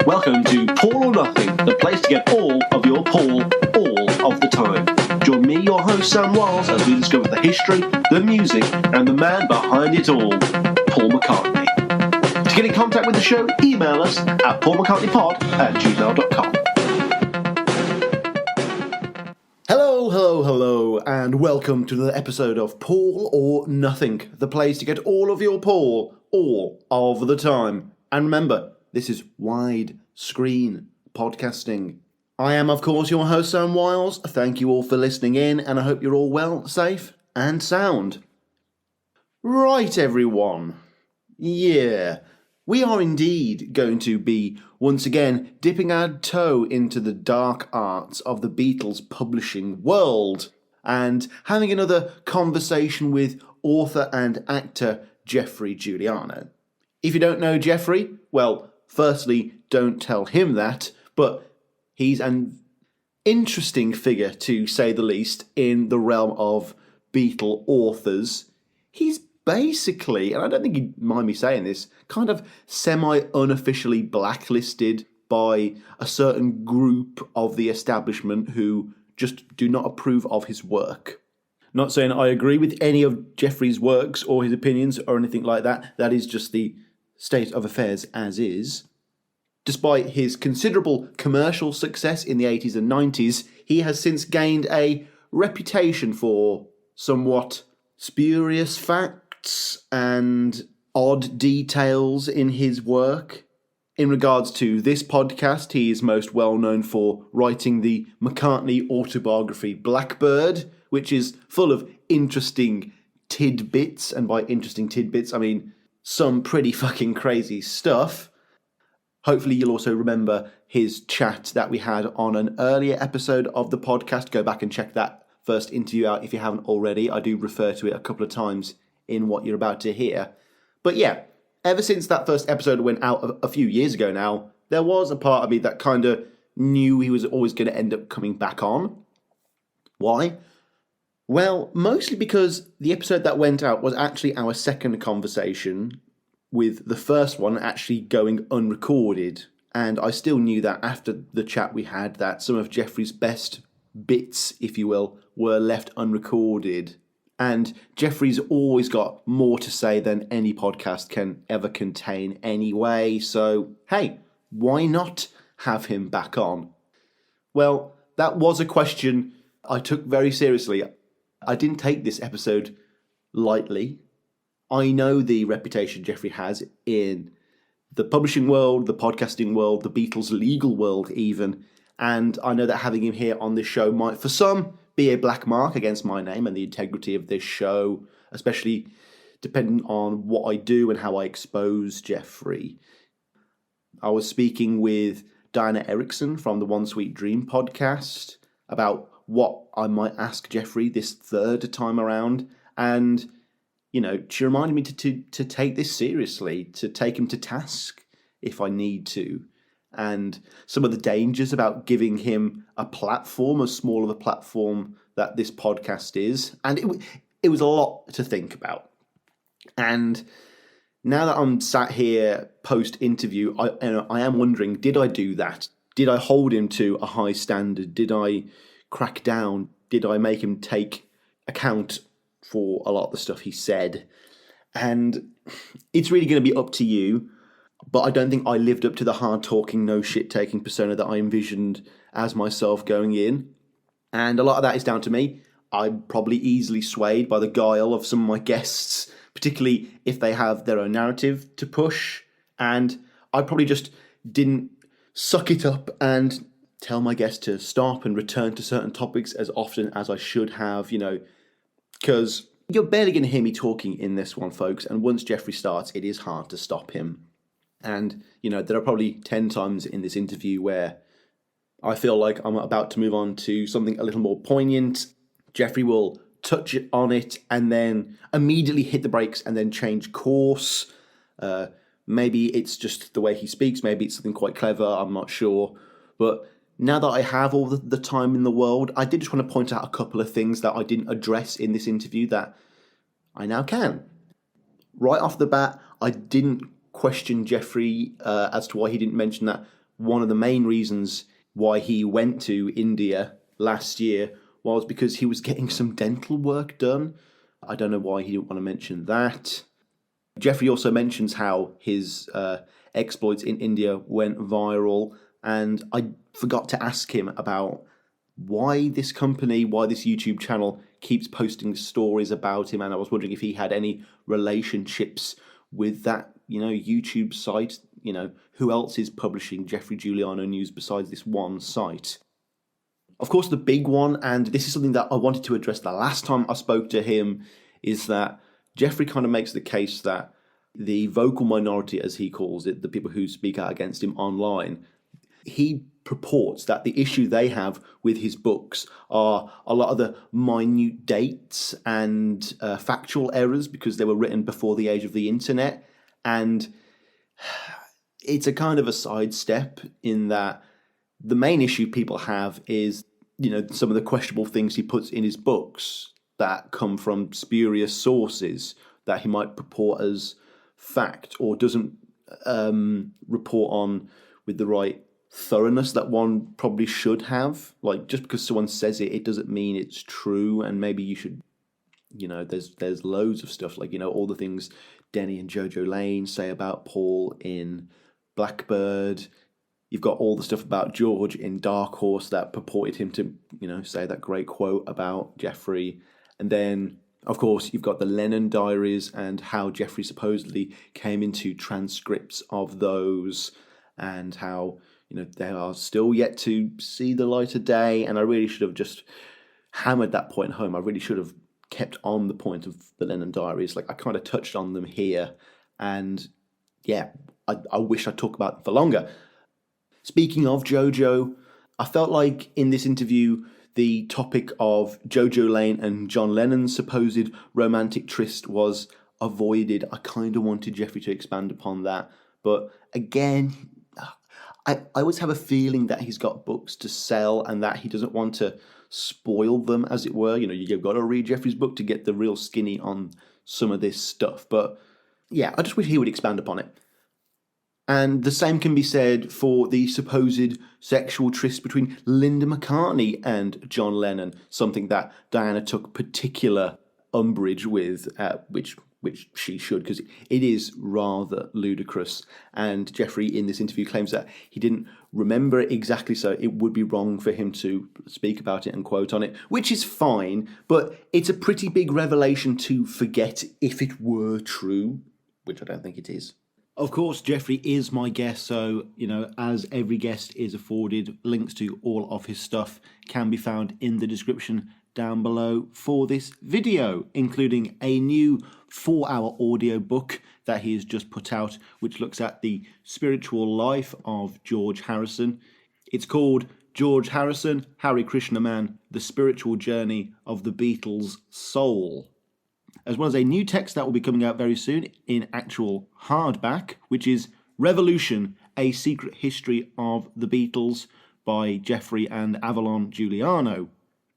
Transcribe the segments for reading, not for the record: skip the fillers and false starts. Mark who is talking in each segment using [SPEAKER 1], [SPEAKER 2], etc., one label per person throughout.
[SPEAKER 1] Welcome to Paul or Nothing, the place to get all of your Paul all of the time. Join me, your host Sam Wiles, as we discover the history, the music, and the man behind it all, Paul McCartney. To get in contact with the show, email us at paulmccartneypod@gmail.com. Hello, and welcome to another episode of Paul or Nothing, the place to get all of your Paul all of the time. And remember, this is widescreen podcasting. I am, of course, your host, Sam Wiles. Thank you all for listening in, and I hope you're all well, safe, and sound. Right, everyone. Yeah, we are indeed going to be, once again, dipping our toe into the dark arts of the Beatles publishing world and having another conversation with author and actor Geoffrey Giuliano. If you don't know Geoffrey, well, firstly, don't tell him that, but he's an interesting figure, to say the least, in the realm of Beatle authors. He's basically, and I don't think you'd mind me saying this, kind of semi-unofficially blacklisted by a certain group of the establishment who just do not approve of his work. Not saying I agree with any of Geoffrey's works or his opinions or anything like that. That is just the state of affairs as is. Despite his considerable commercial success in the 80s and 90s, he has since gained a reputation for somewhat spurious facts and odd details in his work. In regards to this podcast, he is most well known for writing the McCartney autobiography Blackbird, which is full of interesting tidbits, and by interesting tidbits I mean some pretty fucking crazy stuff. Hopefully you'll also remember his chat that we had on an earlier episode of the podcast. Go back and check that first interview out if you haven't already. I do refer to it a couple of times in what you're about to hear. But yeah, ever since that first episode went out a few years ago now, there was a part of me that kind of knew he was always going to end up coming back on. Why? Well, mostly because the episode that went out was actually our second conversation, with the first one actually going unrecorded. And I still knew that after the chat we had that some of Geoffrey's best bits, if you will, were left unrecorded. And Geoffrey's always got more to say than any podcast can ever contain anyway. So, hey, why not have him back on? Well, that was a question I took very seriously. I didn't take this episode lightly. I know the reputation Geoffrey has in the publishing world, the podcasting world, the Beatles legal world even, and I know that having him here on this show might, for some, be a black mark against my name and the integrity of this show, especially depending on what I do and how I expose Geoffrey. I was speaking with Diana Erickson from the One Sweet Dream podcast about what I might ask Geoffrey this third time around, and you know, she reminded me to take this seriously, to take him to task if I need to, and some of the dangers about giving him a platform, as small of a platform that this podcast is. And it was a lot to think about. And now that I'm sat here post-interview, I am wondering, did I do that? Did I hold him to a high standard? Did I crack down? Did I make him take account for a lot of the stuff he said? And it's really going to be up to you, but I don't think I lived up to the hard-talking, no shit-taking persona that I envisioned as myself going in. And a lot of that is down to me. I'm probably easily swayed by the guile of some of my guests, particularly if they have their own narrative to push. And I probably just didn't suck it up and tell my guests to stop and return to certain topics as often as I should have, you know, because you're barely going to hear me talking in this one, folks. And once Geoffrey starts, it is hard to stop him. And, you know, there are probably 10 times in this interview where I feel like I'm about to move on to something a little more poignant. Geoffrey will touch on it and then immediately hit the brakes and then change course. Maybe it's just the way he speaks. Maybe it's something quite clever. I'm not sure. But now that I have all the time in the world, I did just want to point out a couple of things that I didn't address in this interview that I now can. Right off the bat, I didn't question Geoffrey as to why he didn't mention that one of the main reasons why he went to India last year was because he was getting some dental work done. I don't know why he didn't want to mention that. Geoffrey also mentions how his exploits in India went viral, and I forgot to ask him about why this company, why this YouTube channel keeps posting stories about him, and I was wondering if he had any relationships with that, YouTube site. Who else is publishing Geoffrey Giuliano news besides this one site? Of course, the big one, and this is something that I wanted to address the last time I spoke to him, is that Geoffrey kind of makes the case that the vocal minority, as he calls it, the people who speak out against him online, he purports that the issue they have with his books are a lot of the minute dates and factual errors because they were written before the age of the internet. And it's a kind of a sidestep in that the main issue people have is, some of the questionable things he puts in his books that come from spurious sources that he might purport as fact or doesn't report on with the right thoroughness that one probably should have. Like, just because someone says it, it doesn't mean it's true, and maybe you should, there's loads of stuff, like, all the things Denny and Jojo Lane say about Paul in Blackbird. You've got all the stuff about George in Dark Horse that purported him to, say that great quote about Geoffrey. And then, of course, you've got the Lennon diaries and how Geoffrey supposedly came into transcripts of those, and how, they are still yet to see the light of day. And I really should have just hammered that point home. I really should have kept on the point of the Lennon diaries. Like, I kind of touched on them here, and yeah, I wish I'd talk about them for longer. Speaking of Jojo, I felt like in this interview, the topic of Jojo Lane and John Lennon's supposed romantic tryst was avoided. I kind of wanted Geoffrey to expand upon that. But again, I always have a feeling that he's got books to sell and that he doesn't want to spoil them, as it were. You've got to read Geoffrey's book to get the real skinny on some of this stuff. But yeah, I just wish he would expand upon it. And the same can be said for the supposed sexual tryst between Linda McCartney and John Lennon, something that Diana took particular umbrage with, which she should, because it is rather ludicrous. And Geoffrey in this interview claims that he didn't remember it exactly, so it would be wrong for him to speak about it and quote on it, which is fine, but it's a pretty big revelation to forget if it were true, which I don't think it is. Of course, Geoffrey is my guest, so, as every guest is afforded, links to all of his stuff can be found in the description down below for this video, including a new 4-hour audio book that he has just put out, which looks at the spiritual life of George Harrison. It's called George Harrison, Hare Krishna Man, The Spiritual Journey of the Beatles' Soul, as well as a new text that will be coming out very soon in actual hardback, which is Revolution, A Secret History of the Beatles by Geoffrey and Avalon Giuliano.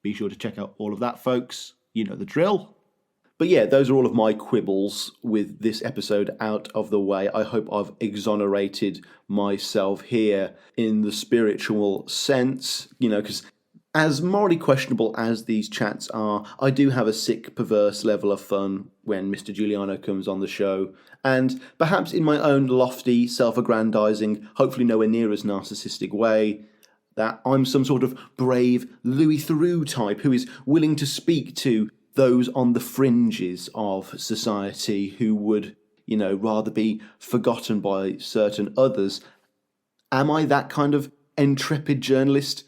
[SPEAKER 1] Be sure to check out all of that, folks. You know the drill. But yeah, those are all of my quibbles with this episode out of the way. I hope I've exonerated myself here in the spiritual sense, because as morally questionable as these chats are, I do have a sick, perverse level of fun when Mr. Giuliano comes on the show, and perhaps in my own lofty, self-aggrandizing, hopefully nowhere near as narcissistic way, that I'm some sort of brave Louis Theroux type who is willing to speak to those on the fringes of society who would, rather be forgotten by certain others. Am I that kind of intrepid journalist?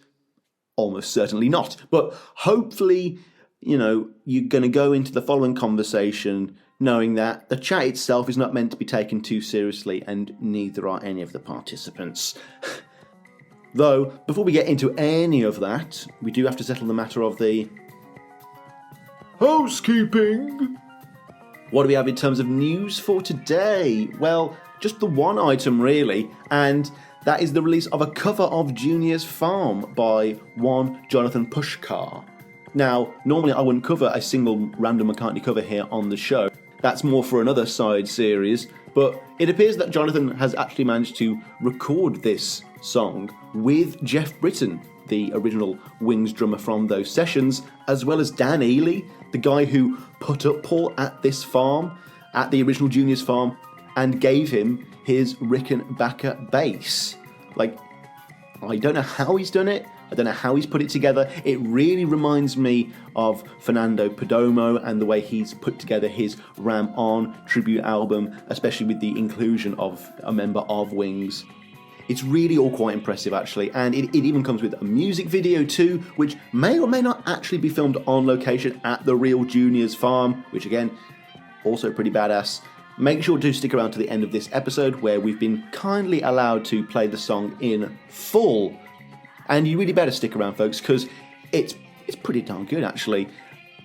[SPEAKER 1] Almost certainly not. But hopefully, you're going to go into the following conversation knowing that the chat itself is not meant to be taken too seriously, and neither are any of the participants. Though, before we get into any of that, we do have to settle the matter of the housekeeping. What do we have in terms of news for today? Well, just the one item really, and that is the release of a cover of Junior's Farm by one Jonathan Pushkar. Now, normally I wouldn't cover a single random McCartney cover here on the show. That's more for another side series, but it appears that Jonathan has actually managed to record this song with Jeff Britton, the original Wings drummer from those sessions, as well as Dan Ely, the guy who put up Paul at this farm, at the original Juniors farm, and gave him his Rickenbacker bass. Like, I don't know how he's done it. I don't know how he's put it together. It really reminds me of Fernando Perdomo and the way he's put together his Ram On tribute album, especially with the inclusion of a member of Wings. It's really all quite impressive, actually, and it even comes with a music video too, which may or may not actually be filmed on location at the real Juniors farm, which again, also pretty badass. Make sure to stick around to the end of this episode, where we've been kindly allowed to play the song in full. And you really better stick around, folks, because it's pretty darn good, actually.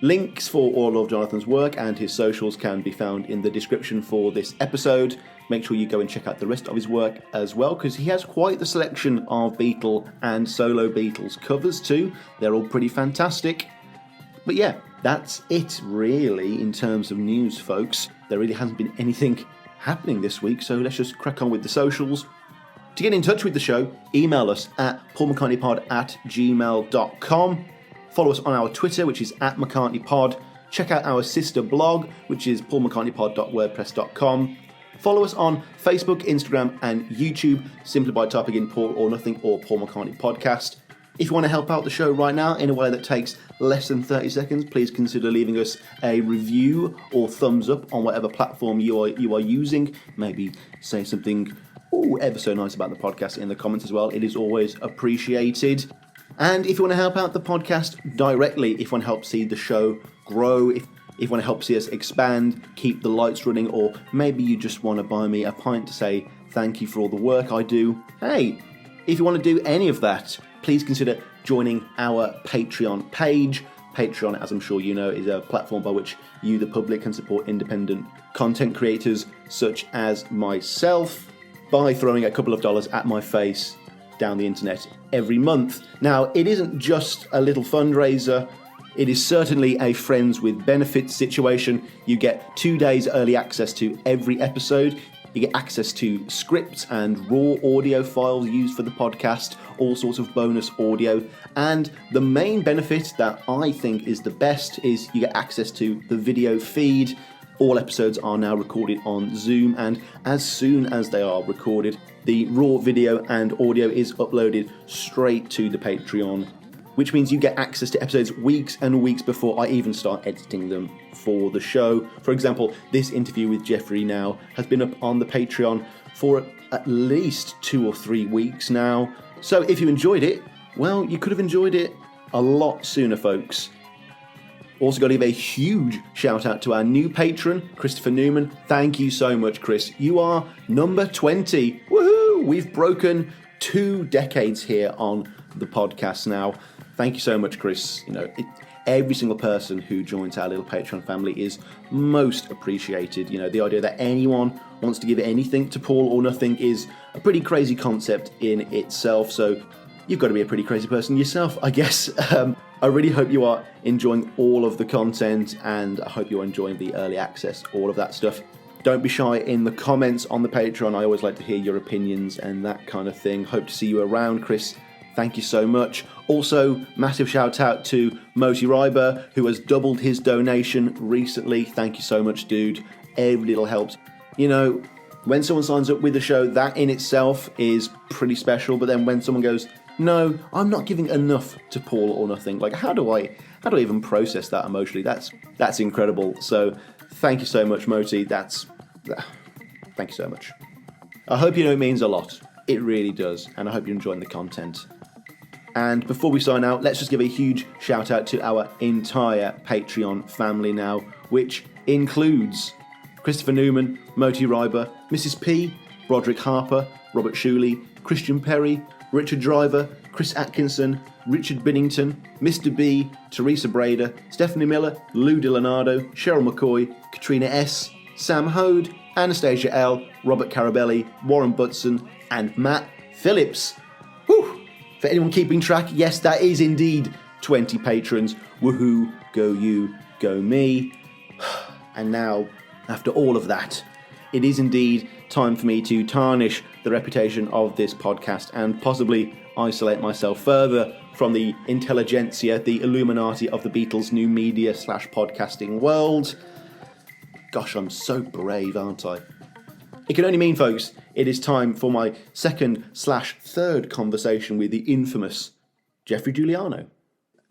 [SPEAKER 1] Links for all of Jonathan's work and his socials can be found in the description for this episode. Make sure you go and check out the rest of his work as well, because he has quite the selection of Beatle and solo Beatles covers too. They're all pretty fantastic. But yeah, that's it really in terms of news, folks. There really hasn't been anything happening this week, so let's just crack on with the socials. To get in touch with the show, email us at paulmccartneypod@gmail.com. Follow us on our Twitter, which is @McCartneyPod. Check out our sister blog, which is paulmccartneypod.wordpress.com. Follow us on Facebook, Instagram, and YouTube, simply by typing in Paul or Nothing or Paul McCartney Podcast. If you want to help out the show right now in a way that takes less than 30 seconds, please consider leaving us a review or thumbs up on whatever platform you are using. Maybe say something ever so nice about the podcast in the comments as well. It is always appreciated. And if you want to help out the podcast directly, if you want to help see the show grow, if you want to help see us expand, keep the lights running, or maybe you just want to buy me a pint to say thank you for all the work I do, hey, if you want to do any of that, please consider joining our Patreon page. Patreon, as I'm sure you know, is a platform by which you, the public, can support independent content creators such as myself by throwing a couple of dollars at my face down the internet every month. Now, it isn't just a little fundraiser. It is certainly a friends with benefits situation. You get 2 days early access to every episode. You get access to scripts and raw audio files used for the podcast, all sorts of bonus audio. And the main benefit that I think is the best is you get access to the video feed. All episodes are now recorded on Zoom, and as soon as they are recorded, the raw video and audio is uploaded straight to the Patreon, which means you get access to episodes weeks and weeks before I even start editing them for the show. For example, this interview with Geoffrey now has been up on the Patreon for at least 2 or 3 weeks now. So if you enjoyed it, well, you could have enjoyed it a lot sooner, folks. Also got to give a huge shout out to our new patron, Christopher Newman. Thank you so much, Chris. You are number 20. Woohoo! We've broken 2 decades here on the podcast now. Thank you so much, Chris. You know, every single person who joins our little Patreon family is most appreciated. You know, the idea that anyone wants to give anything to Paul or Nothing is a pretty crazy concept in itself. So you've got to be a pretty crazy person yourself, I guess. I really hope you are enjoying all of the content, and I hope you're enjoying the early access, all of that stuff. Don't be shy in the comments on the Patreon. I always like to hear your opinions and that kind of thing. Hope to see you around, Chris. Thank you so much. Also, massive shout out to Moti Reiber, who has doubled his donation recently. Thank you so much, dude. Every little helps. You know, when someone signs up with the show, that in itself is pretty special. But then when someone goes, no, I'm not giving enough to Paul or Nothing, like how do I even process that emotionally? That's incredible. So thank you so much, Moti. Thank you so much. I hope you know it means a lot. It really does. And I hope you're enjoying the content. And before we sign out, let's just give a huge shout out to our entire Patreon family now, which includes Christopher Newman, Moti Reiber, Mrs. P, Broderick Harper, Robert Shuley, Christian Perry, Richard Driver, Chris Atkinson, Richard Binnington, Mr. B, Teresa Brader, Stephanie Miller, Lou DiLeonardo, Cheryl McCoy, Katrina S, Sam Hode, Anastasia L, Robert Carabelli, Warren Butson, and Matt Phillips. Whew! For anyone keeping track, yes, that is indeed 20 patrons. Woohoo, go you, go me. And now, after all of that, it is indeed time for me to tarnish the reputation of this podcast and possibly isolate myself further from the intelligentsia, the Illuminati of the Beatles' new media / podcasting world. Gosh, I'm so brave, aren't I? It can only mean, folks, it is time for my second / third conversation with the infamous Geoffrey Giuliano.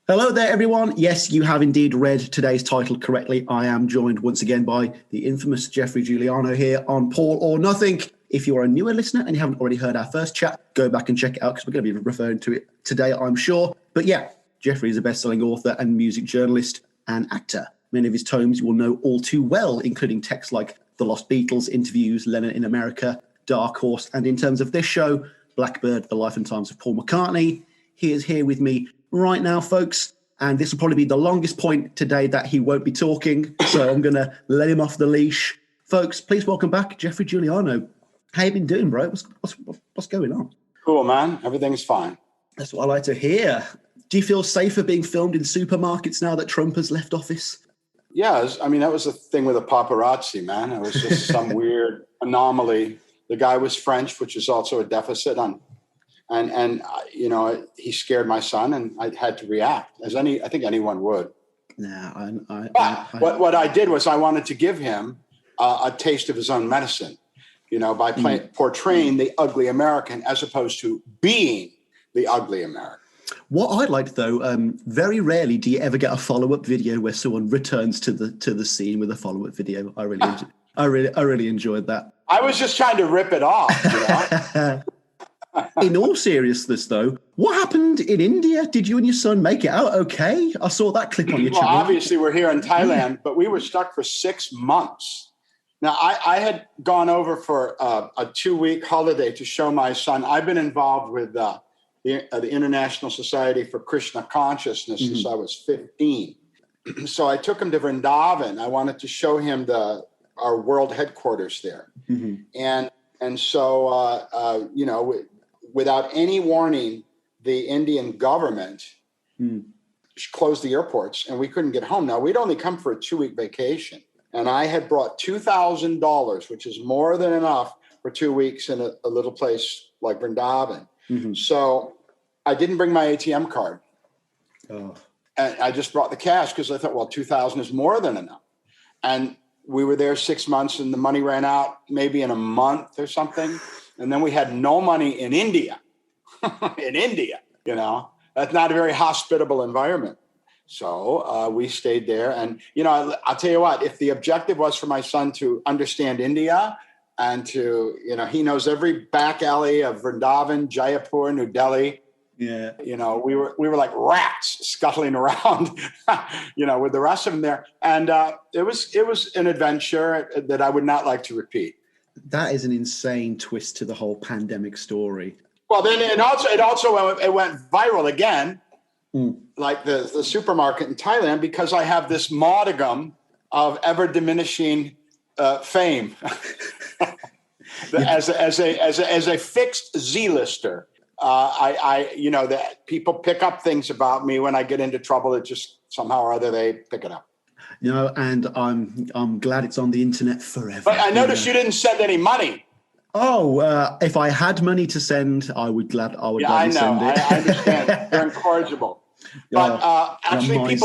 [SPEAKER 1] Hello there, everyone. Yes, you have indeed read today's title correctly. I am joined once again by the infamous Geoffrey Giuliano here on Paul or Nothing. If you are a newer listener and you haven't already heard our first chat, go back and check it out because we're going to be referring to it today, I'm sure. But yeah, Geoffrey is a best-selling author and music journalist and actor. Many of his tomes you will know all too well, including texts like The Lost Beatles, Interviews, Lennon in America, Dark Horse, and in terms of this show, Blackbird, The Life and Times of Paul McCartney. He is here with me right now, folks, and this will probably be the longest point today that he won't be talking, so I'm going to let him off the leash. Folks, please welcome back Geoffrey Giuliano. How you been doing, bro? What's going on?
[SPEAKER 2] Cool, man. Everything's fine.
[SPEAKER 1] That's what I like to hear. Do you feel safer being filmed in supermarkets now that Trump has left office?
[SPEAKER 2] Yeah, that was the thing with the paparazzi, man. It was just some weird anomaly. The guy was French, which is also a deficit on, and he scared my son, and I had to react, as I think anyone would. What I did was I wanted to give him a taste of his own medicine. By portraying the ugly American as opposed to being the ugly American.
[SPEAKER 1] What I liked, though, very rarely do you ever get a follow-up video where someone returns to the scene with a follow-up video. I really enjoyed that.
[SPEAKER 2] I was just trying to rip it off.
[SPEAKER 1] In all seriousness, though, what happened in India? Did you and your son make it out okay? I saw that clip on your channel.
[SPEAKER 2] Well, obviously, we're here in Thailand, but we were stuck for 6 months. Now, I had gone over for a 2-week holiday to show my son. I've been involved with the International Society for Krishna Consciousness since I was 15. So I took him to Vrindavan. I wanted to show him our world headquarters there. And so, without any warning, the Indian government closed the airports and we couldn't get home. Now, we'd only come for a 2-week vacation. And I had brought $2,000, which is more than enough for 2 weeks in a little place like Vrindavan. So I didn't bring my ATM card. And I just brought the cash because I thought, well, $2,000 is more than enough. And we were there 6 months and the money ran out maybe in a month or something. And then we had no money in India. In India, that's not a very hospitable environment. So we stayed there. And, I'll tell you what, if the objective was for my son to understand India and to, he knows every back alley of Vrindavan, Jaipur, New Delhi. Yeah. We were like rats scuttling around, with the rest of them there. And it was an adventure that I would not like to repeat.
[SPEAKER 1] That is an insane twist to the whole pandemic story.
[SPEAKER 2] Well, then it went viral again. Like the supermarket in Thailand, because I have this modicum of ever diminishing fame as a fixed Z-lister. That people pick up things about me when I get into trouble. It just somehow or other they pick it up.
[SPEAKER 1] And I'm glad it's on the internet forever.
[SPEAKER 2] But I noticed you didn't send any money.
[SPEAKER 1] Oh, if I had money to send, I would gladly send it.
[SPEAKER 2] I understand. They're incorrigible. But actually,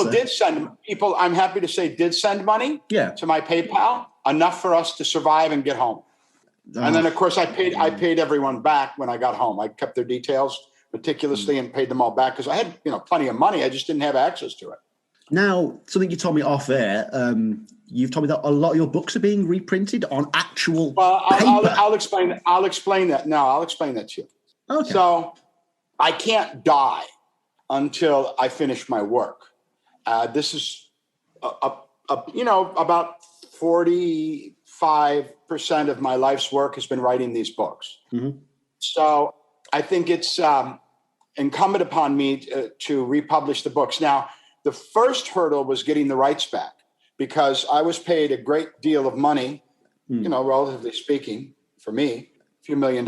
[SPEAKER 2] people, I'm happy to say, did send money to my PayPal, enough for us to survive and get home. And then, of course, I paid everyone back when I got home. I kept their details meticulously and paid them all back because I had plenty of money. I just didn't have access to it.
[SPEAKER 1] Now, something you told me off air, you've told me that a lot of your books are being reprinted on actual paper.
[SPEAKER 2] I'll explain that. I'll explain that. No, I'll explain that to you.
[SPEAKER 1] Okay.
[SPEAKER 2] So I can't die until I finish my work. This is about 45% of my life's work has been writing these books. So I think it's incumbent upon me to republish the books. Now, the first hurdle was getting the rights back because I was paid a great deal of money, relatively speaking, for me, a few $1 million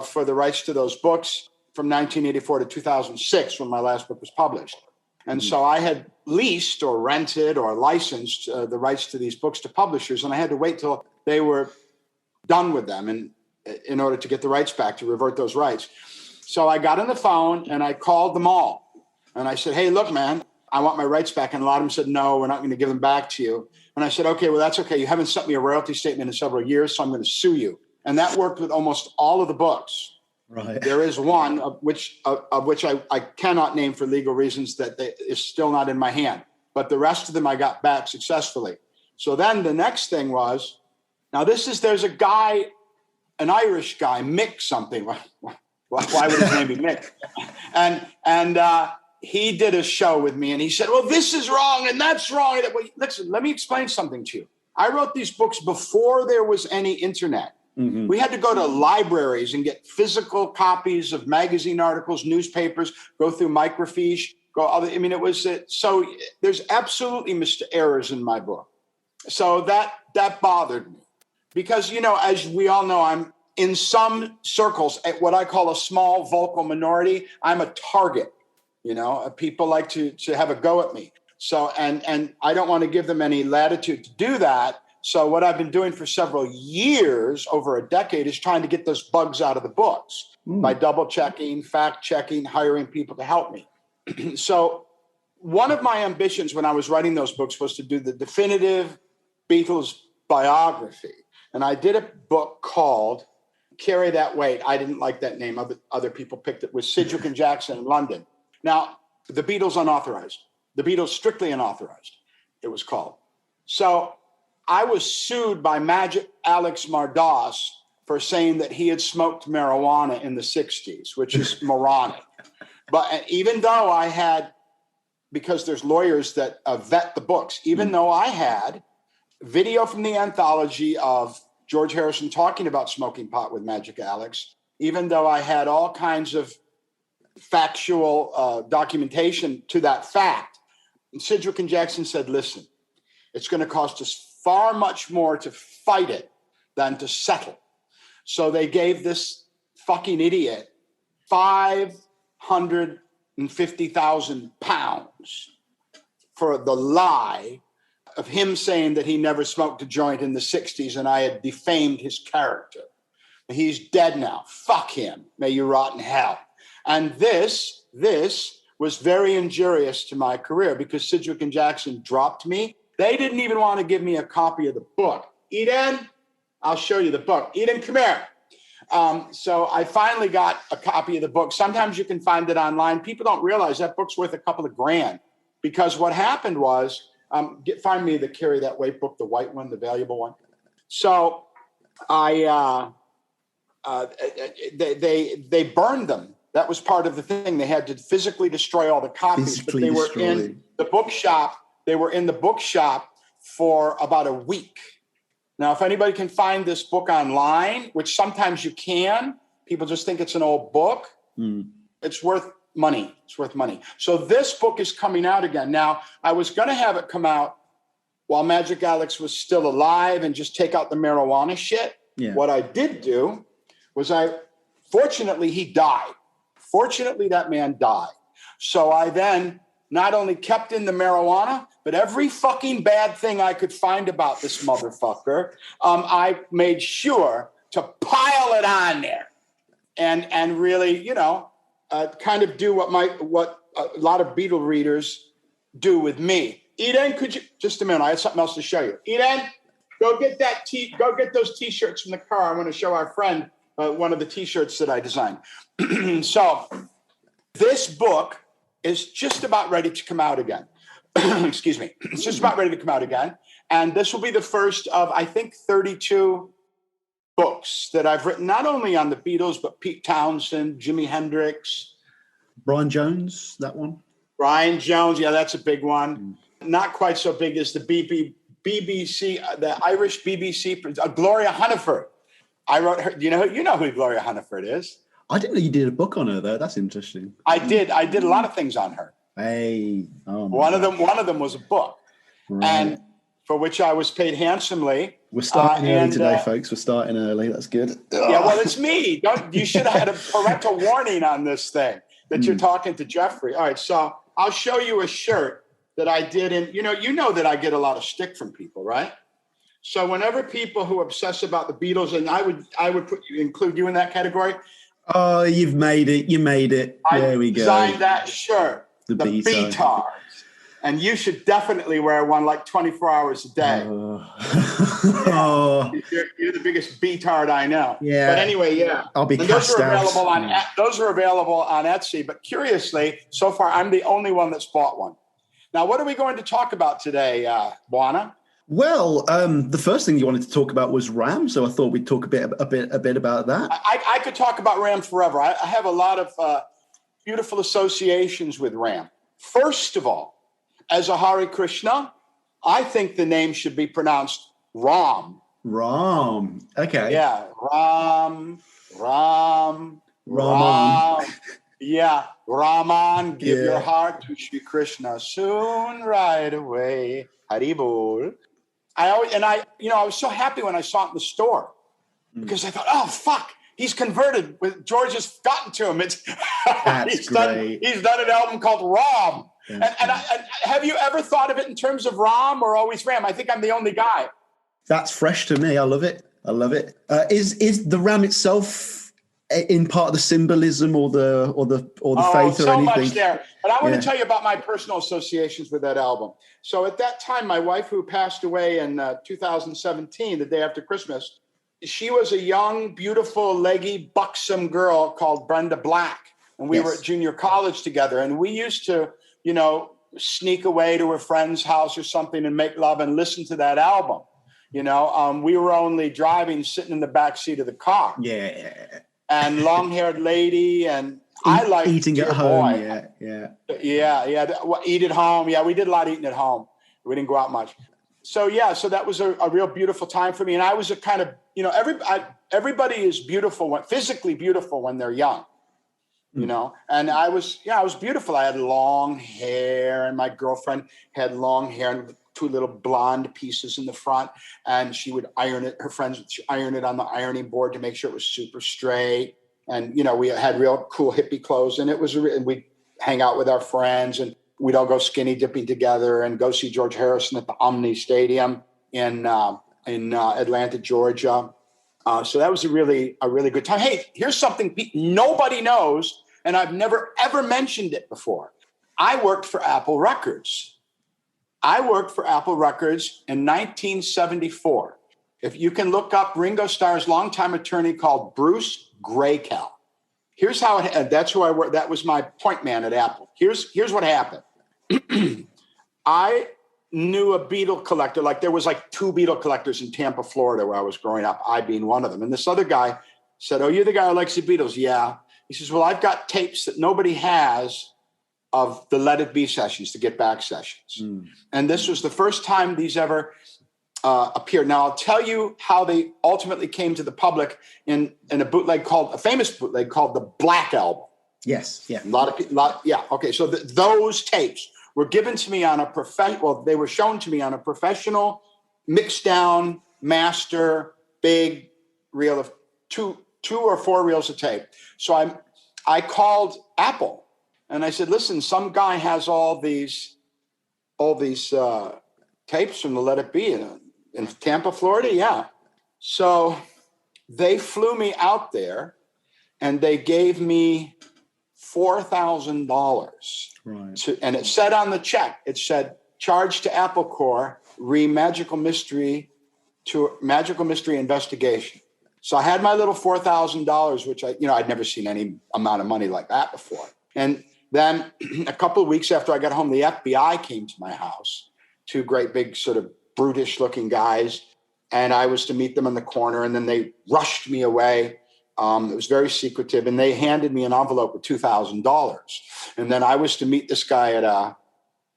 [SPEAKER 2] for the rights to those books from 1984 to 2006 when my last book was published. And so I had leased or rented or licensed the rights to these books to publishers, and I had to wait till they were done with them, and in order to get the rights back, to revert those rights. So I got on the phone and I called them all. And I said, hey, look, man, I want my rights back. And a lot of them said, no, we're not going to give them back to you. And I said, okay, well, that's okay. You haven't sent me a royalty statement in several years, so I'm going to sue you. And that worked with almost all of the books.
[SPEAKER 1] Right.
[SPEAKER 2] There is one of which I cannot name for legal reasons that is still not in my hand. But the rest of them I got back successfully. So then the next thing was, now there's a guy, an Irish guy, Mick something. Why would his name be Mick? And he did a show with me, and he said, well, this is wrong and that's wrong. Well, listen, let me explain something to you. I wrote these books before there was any internet. Mm-hmm. We had to go to libraries and get physical copies of magazine articles, newspapers, go through microfiche, it was, so there's absolutely errors in my book. So that bothered me because, as we all know, I'm in some circles at what I call a small vocal minority. I'm a target, people like to have a go at me. So, and I don't want to give them any latitude to do that. So what I've been doing for several years, over a decade, is trying to get those bugs out of the books by double checking, fact checking, hiring people to help me. So one of my ambitions when I was writing those books was to do the definitive Beatles biography. And I did a book called Carry That Weight. I didn't like that name. Other people picked it. With Sidgwick and Jackson in London. Now, the Beatles unauthorized. The Beatles strictly unauthorized, it was called. So I was sued by Magic Alex Mardos for saying that he had smoked marijuana in the 60s, which is moronic. But even though I had, because there's lawyers that vet the books, even though I had video from the anthology of George Harrison talking about smoking pot with Magic Alex, even though I had all kinds of factual documentation to that fact, and Sidgwick and Jackson said, listen, it's going to cost us far much more to fight it than to settle. So they gave this fucking idiot £550,000 for the lie of him saying that he never smoked a joint in the 60s and I had defamed his character. He's dead now. Fuck him. May you rot in hell. And this was very injurious to my career because Sidgwick and Jackson dropped me. They didn't even want to give me a copy of the book. Eden, I'll show you the book. Eden, come here. So I finally got a copy of the book. Sometimes you can find it online. People don't realize that book's worth a couple of grand because what happened was, find me the Carry That Weight book, the white one, the valuable one. So they burned them. That was part of the thing. They had to physically destroy all the copies, but they were in the bookshop. They were in the bookshop for about a week. Now, if anybody can find this book online, which sometimes you can, people just think it's an old book. It's worth money. It's worth money. So this book is coming out again. Now, I was going to have it come out while Magic Alex was still alive and just take out the marijuana shit. Yeah. What I did do was fortunately, he died. Fortunately, that man died. So I then not only kept in the marijuana, but every fucking bad thing I could find about this motherfucker, I made sure to pile it on there and really, kind of do what a lot of Beatle readers do with me. Eden, could you just a minute? I have something else to show you. Eden, go get those T-shirts from the car. I want to show our friend one of the T-shirts that I designed. So this book is just about ready to come out again. Excuse me. It's just about ready to come out again. And this will be the first of, I think, 32 books that I've written, not only on the Beatles, but Pete Townsend, Jimi Hendrix.
[SPEAKER 1] Brian Jones, that one?
[SPEAKER 2] Brian Jones, yeah, that's a big one. Not quite so big as the BBC, the Irish BBC, Gloria Hunniford. I wrote her. You know who Gloria Hunniford is.
[SPEAKER 1] I didn't know you did a book on her, though. That's interesting.
[SPEAKER 2] I did a lot of things on her.
[SPEAKER 1] Hey,
[SPEAKER 2] one of them was a book, right. And for which I was paid handsomely.
[SPEAKER 1] We're starting early today, folks. We're starting early. That's good.
[SPEAKER 2] Yeah, well, it's me. You should have had a parental warning on this thing that you're talking to Geoffrey. All right, so I'll show you a shirt that I did, and you know that I get a lot of stick from people, right? So whenever people who obsess about the Beatles, and I would include you in that category.
[SPEAKER 1] Oh, you've made it. You made it. There we go.
[SPEAKER 2] I designed that shirt, the
[SPEAKER 1] B-side.
[SPEAKER 2] B-Tars. And you should definitely wear one like 24 hours a day.
[SPEAKER 1] Oh.
[SPEAKER 2] You're the biggest B-tard I know.
[SPEAKER 1] Yeah.
[SPEAKER 2] But anyway, yeah.
[SPEAKER 1] I'll be
[SPEAKER 2] and
[SPEAKER 1] cast
[SPEAKER 2] those are
[SPEAKER 1] out.
[SPEAKER 2] available on those are available on Etsy. But curiously, so far I'm the only one that's bought one. Now, what are we going to talk about today, Buana?
[SPEAKER 1] Well, the first thing you wanted to talk about was Ram, so I thought we'd talk a bit about that.
[SPEAKER 2] I could talk about Ram forever. I have a lot of beautiful associations with Ram. First of all, as a Hare Krishna, I think the name should be pronounced Ram.
[SPEAKER 1] Ram. Okay.
[SPEAKER 2] Yeah. Ram. Yeah. Raman, give your heart to Shri Krishna soon, right away. Haribol. I was so happy when I saw it in the store because I thought, oh, fuck. He's converted. George has gotten to him.
[SPEAKER 1] That's great.
[SPEAKER 2] He's done an album called Ram. And have you ever thought of it in terms of Ram or always Ram? I think I'm the only guy.
[SPEAKER 1] That's fresh to me. I love it. Is the Ram itself in part of the symbolism or the faith or
[SPEAKER 2] so
[SPEAKER 1] anything?
[SPEAKER 2] Much there. But I want to tell you about my personal associations with that album. So at that time, my wife, who passed away in 2017, the day after Christmas, she was a young, beautiful, leggy, buxom girl called Brenda Black. And we were at junior college together. And we used to, sneak away to a friend's house or something and make love and listen to that album. We were only driving, sitting in the back seat of the car.
[SPEAKER 1] Yeah.
[SPEAKER 2] And long-haired lady, and I liked
[SPEAKER 1] eating at home.
[SPEAKER 2] Boy. Yeah. Eat at home. Yeah, we did a lot of eating at home. We didn't go out much. So that was a real beautiful time for me. And I was a kind of, everybody is beautiful, physically beautiful when they're young. And I was beautiful. I had long hair, and my girlfriend had long hair and two little blonde pieces in the front, and she would iron it. Her friends would iron it on the ironing board to make sure it was super straight. And, we had real cool hippie clothes, and and we'd hang out with our friends, and we'd all go skinny dipping together and go see George Harrison at the Omni Stadium in Atlanta, Georgia. So that was a really good time. Hey, here's something nobody knows, and I've never, ever mentioned it before. I worked for Apple Records. I worked for Apple Records in 1974. If you can look up Ringo Starr's longtime attorney called Bruce Graykel. Here's how that's who I worked. That was my point man at Apple. Here's what happened. I knew a Beatle collector. Like there was like two Beatle collectors in Tampa, Florida, where I was growing up, I being one of them. And this other guy said, "Oh, you're the guy who likes the Beatles?" Yeah. He says, "Well, I've got tapes that nobody has of the Let It Be sessions, the Get Back sessions." And this was the first time these ever appeared. Now, I'll tell you how they ultimately came to the public in a famous bootleg called the Black Album.
[SPEAKER 1] Yes. Yeah.
[SPEAKER 2] Okay. So those tapes were given to me on they were shown to me on a professional mixed down master big reel of two or four reels of tape. So I called Apple and I said, "Listen, some guy has all these tapes from the Let It Be in Tampa, Florida." Yeah. So they flew me out there and they gave me $4,000.
[SPEAKER 1] Right.
[SPEAKER 2] And it said on the check, it said, "Charge to Apple Corps, Magical Mystery Investigation." So I had my little $4,000, which I'd never seen any amount of money like that before. And then a couple of weeks after I got home, the FBI came to my house, two great big sort of brutish looking guys. And I was to meet them in the corner, and then they rushed me away. It was very secretive, and they handed me an envelope with $2,000. And then I was to meet this guy at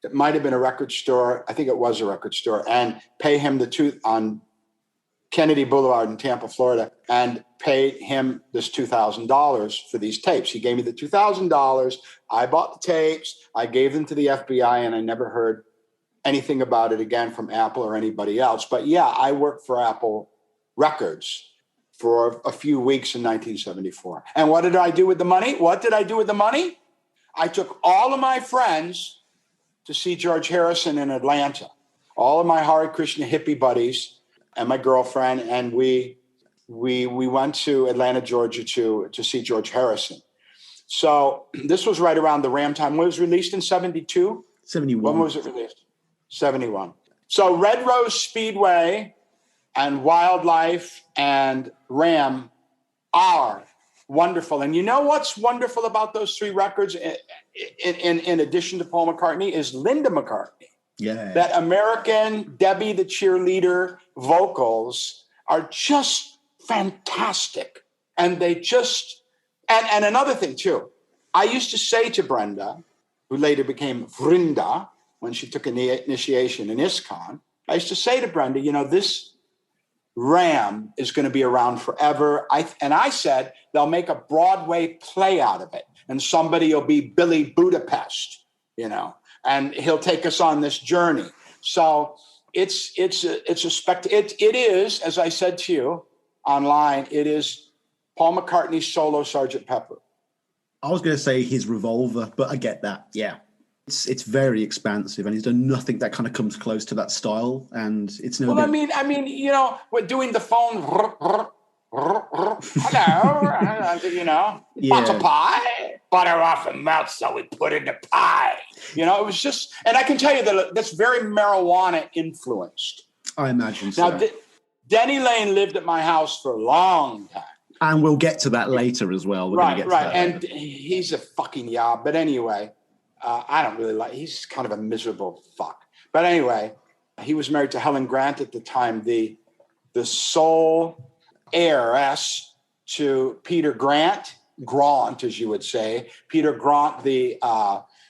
[SPEAKER 2] it might have been a record store. I think it was a record store, and pay him on Kennedy Boulevard in Tampa, Florida, and pay him this $2,000 for these tapes. He gave me the $2,000. I bought the tapes. I gave them to the FBI, and I never heard anything about it again from Apple or anybody else. But yeah, I worked for Apple Records for a few weeks in 1974. And what did I do with the money? I took all of my friends to see George Harrison in Atlanta, all of my Hare Krishna hippie buddies. and my girlfriend, and we went to Atlanta, Georgia to see George Harrison. So this was right around the Ram time. It was released in 72?
[SPEAKER 1] 71.
[SPEAKER 2] When was it released? 71. So Red Rose Speedway and Wildlife and Ram are wonderful. And you know what's wonderful about those three records, in addition to Paul McCartney, is Linda McCartney.
[SPEAKER 1] Yeah.
[SPEAKER 2] That American Debbie the cheerleader vocals are just fantastic. And they just, and another thing too, I used to say to Brenda, who later became Vrinda when she took an initiation in ISKCON, I used to say to Brenda, you know, this Ram is going to be around forever. I said, they'll make a Broadway play out of it. And somebody will be Billy Budapest, you know, and he'll take us on this journey. So it is, as I said to you online, it is Paul McCartney's solo Sgt. Pepper.
[SPEAKER 1] I was going to say his Revolver, but I get that. Yeah. It's very expansive, and he's done nothing that kind of comes close to that style. And it's no.
[SPEAKER 2] Well, I mean, you know, we're doing the phone. Hello, you know, butter pie, butter off the mouth, so we put in the pie. You know, it was just, and I can tell you that that's very marijuana influenced.
[SPEAKER 1] I imagine so.
[SPEAKER 2] Now, Denny Lane lived at my house for a long time.
[SPEAKER 1] And we'll get to that later as well. We're
[SPEAKER 2] right.
[SPEAKER 1] To that
[SPEAKER 2] and he's a fucking yob. But anyway, I don't really like, he's kind of a miserable fuck. But anyway, he was married to Helen Grant at the time, the sole heiress to Peter Grant, as you would say. Peter Grant, the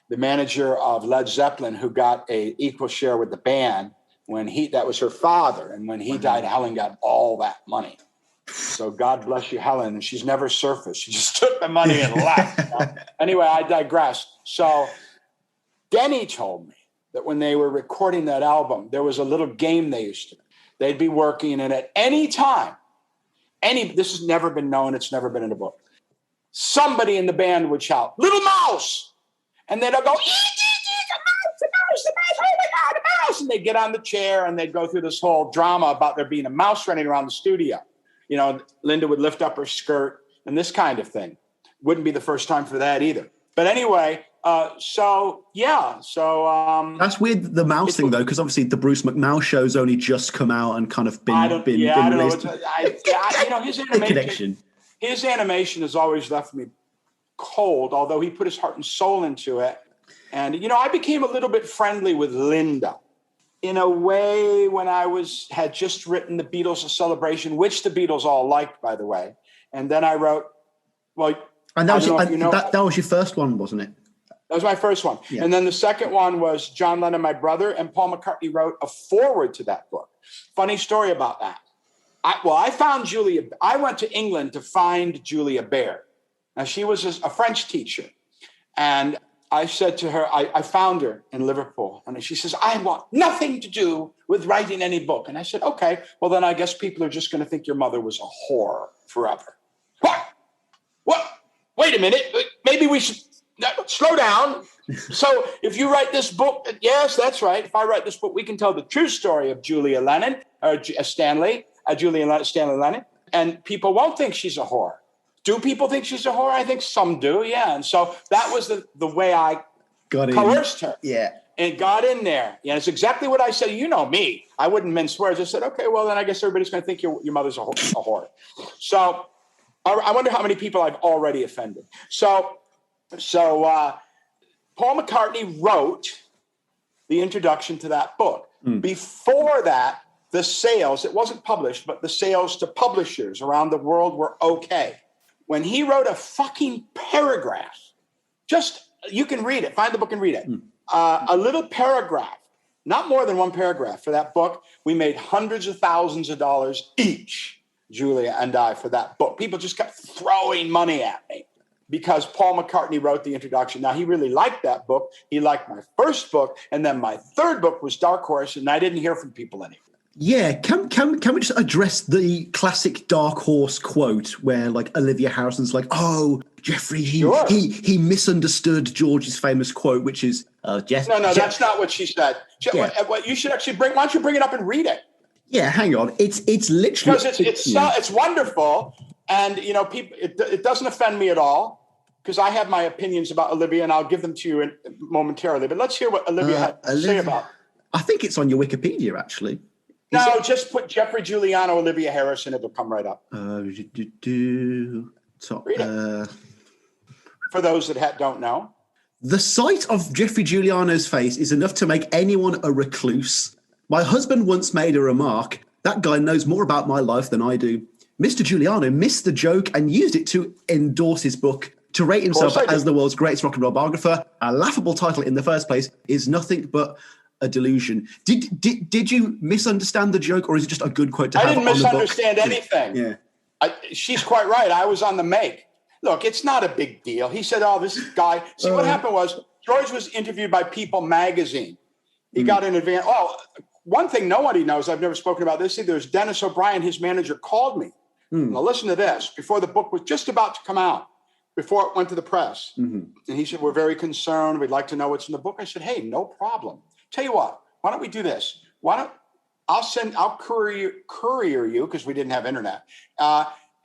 [SPEAKER 2] manager of Led Zeppelin, who got a equal share with the band that was her father. And when he died, Helen got all that money. So God bless you, Helen. And she's never surfaced. She just took the money and left. You know? Anyway, I digress. So Denny told me that when they were recording that album, there was a little game they used to do. They'd be working, and at any time, this has never been known, it's never been in a book, somebody in the band would shout, "Little mouse!" And then they'll go, "E-T-T, the mouse, the mouse, the mouse, oh my God, the mouse!" And they'd get on the chair, and they'd go through this whole drama about there being a mouse running around the studio. You know, Linda would lift up her skirt and this kind of thing. Wouldn't be the first time for that either. But anyway, that's
[SPEAKER 1] weird, the mouse thing, though, because obviously the Bruce McMouse show's only just come out and kind of been released.
[SPEAKER 2] You know, his animation has always left me cold, although he put his heart and soul into it. And, you know, I became a little bit friendly with Linda in a way when I had just written the Beatles A Celebration, which the Beatles all liked, by the way. And then I wrote,
[SPEAKER 1] and that was your first one, wasn't it?
[SPEAKER 2] That was my first one. Yeah. And then the second one was John Lennon, My Brother, and Paul McCartney wrote a foreword to that book. Funny story about that. I found Julia. I went to England to find Julia Baird. Now, she was a French teacher. And I said to her, I found her in Liverpool. And she says, "I want nothing to do with writing any book." And I said, "Okay, well, then I guess people are just going to think your mother was a whore forever." What? Wait a minute. Maybe we should slow down. So if you write this book, yes, that's right. If I write this book, we can tell the true story of Julia Lennon, or Stanley Lennon, and people won't think she's a whore. Do people think she's a whore? I think some do, yeah. And so that was the way I coerced her.
[SPEAKER 1] Yeah.
[SPEAKER 2] And got in there. Yeah, it's exactly what I said. You know me. I wouldn't mince words. I said, okay, well, then I guess everybody's going to think your mother's a whore. So I wonder how many people I've already offended. So Paul McCartney wrote the introduction to that book. Before that, the sales, it wasn't published, but the sales to publishers around the world were okay. When he wrote a fucking paragraph, you can read it, find the book and read it. A little paragraph, not more than one paragraph for that book. We made hundreds of thousands of dollars each, Julia and I, for that book. People just kept throwing money at me because Paul McCartney wrote the introduction. Now, he really liked that book. He liked my first book. And then my third book was Dark Horse, and I didn't hear from people anymore.
[SPEAKER 1] Yeah, can we just address the classic Dark Horse quote where, like, Olivia Harrison's like, "Oh, Geoffrey, he misunderstood George's famous quote, which is Jeff."
[SPEAKER 2] No, that's not what she said. You should actually why don't you bring it up and read it?
[SPEAKER 3] Yeah, hang on. It's literally
[SPEAKER 2] because it's wonderful, and people. It doesn't offend me at all because I have my opinions about Olivia, and I'll give them to you momentarily. But let's hear what Olivia had to say about.
[SPEAKER 3] I think it's on your Wikipedia, actually.
[SPEAKER 2] Just put Geoffrey Giuliano, Olivia Harris, and it'll come right up.
[SPEAKER 3] Read
[SPEAKER 2] it. For those that don't know.
[SPEAKER 3] The sight of Geoffrey Giuliano's face is enough to make anyone a recluse. My husband once made a remark, that guy knows more about my life than I do. Mr. Giuliano missed the joke and used it to endorse his book. To rate himself as the world's greatest rock and roll biographer, a laughable title in the first place, is nothing but a delusion. Did you misunderstand the joke, or is it just a good quote to have on the book?
[SPEAKER 2] I didn't misunderstand anything.
[SPEAKER 3] Yeah.
[SPEAKER 2] She's quite right. I was on the make. Look, it's not a big deal. He said, this guy. See, what happened was George was interviewed by People magazine. He got an advance. One thing nobody knows, I've never spoken about this either, is Dennis O'Brien, his manager, called me. Now listen to this. Before the book was just about to come out, before it went to the press. And he said, we're very concerned. We'd like to know what's in the book. I said, hey, no problem. Tell you what, why don't we do this? I'll courier you, because we didn't have internet,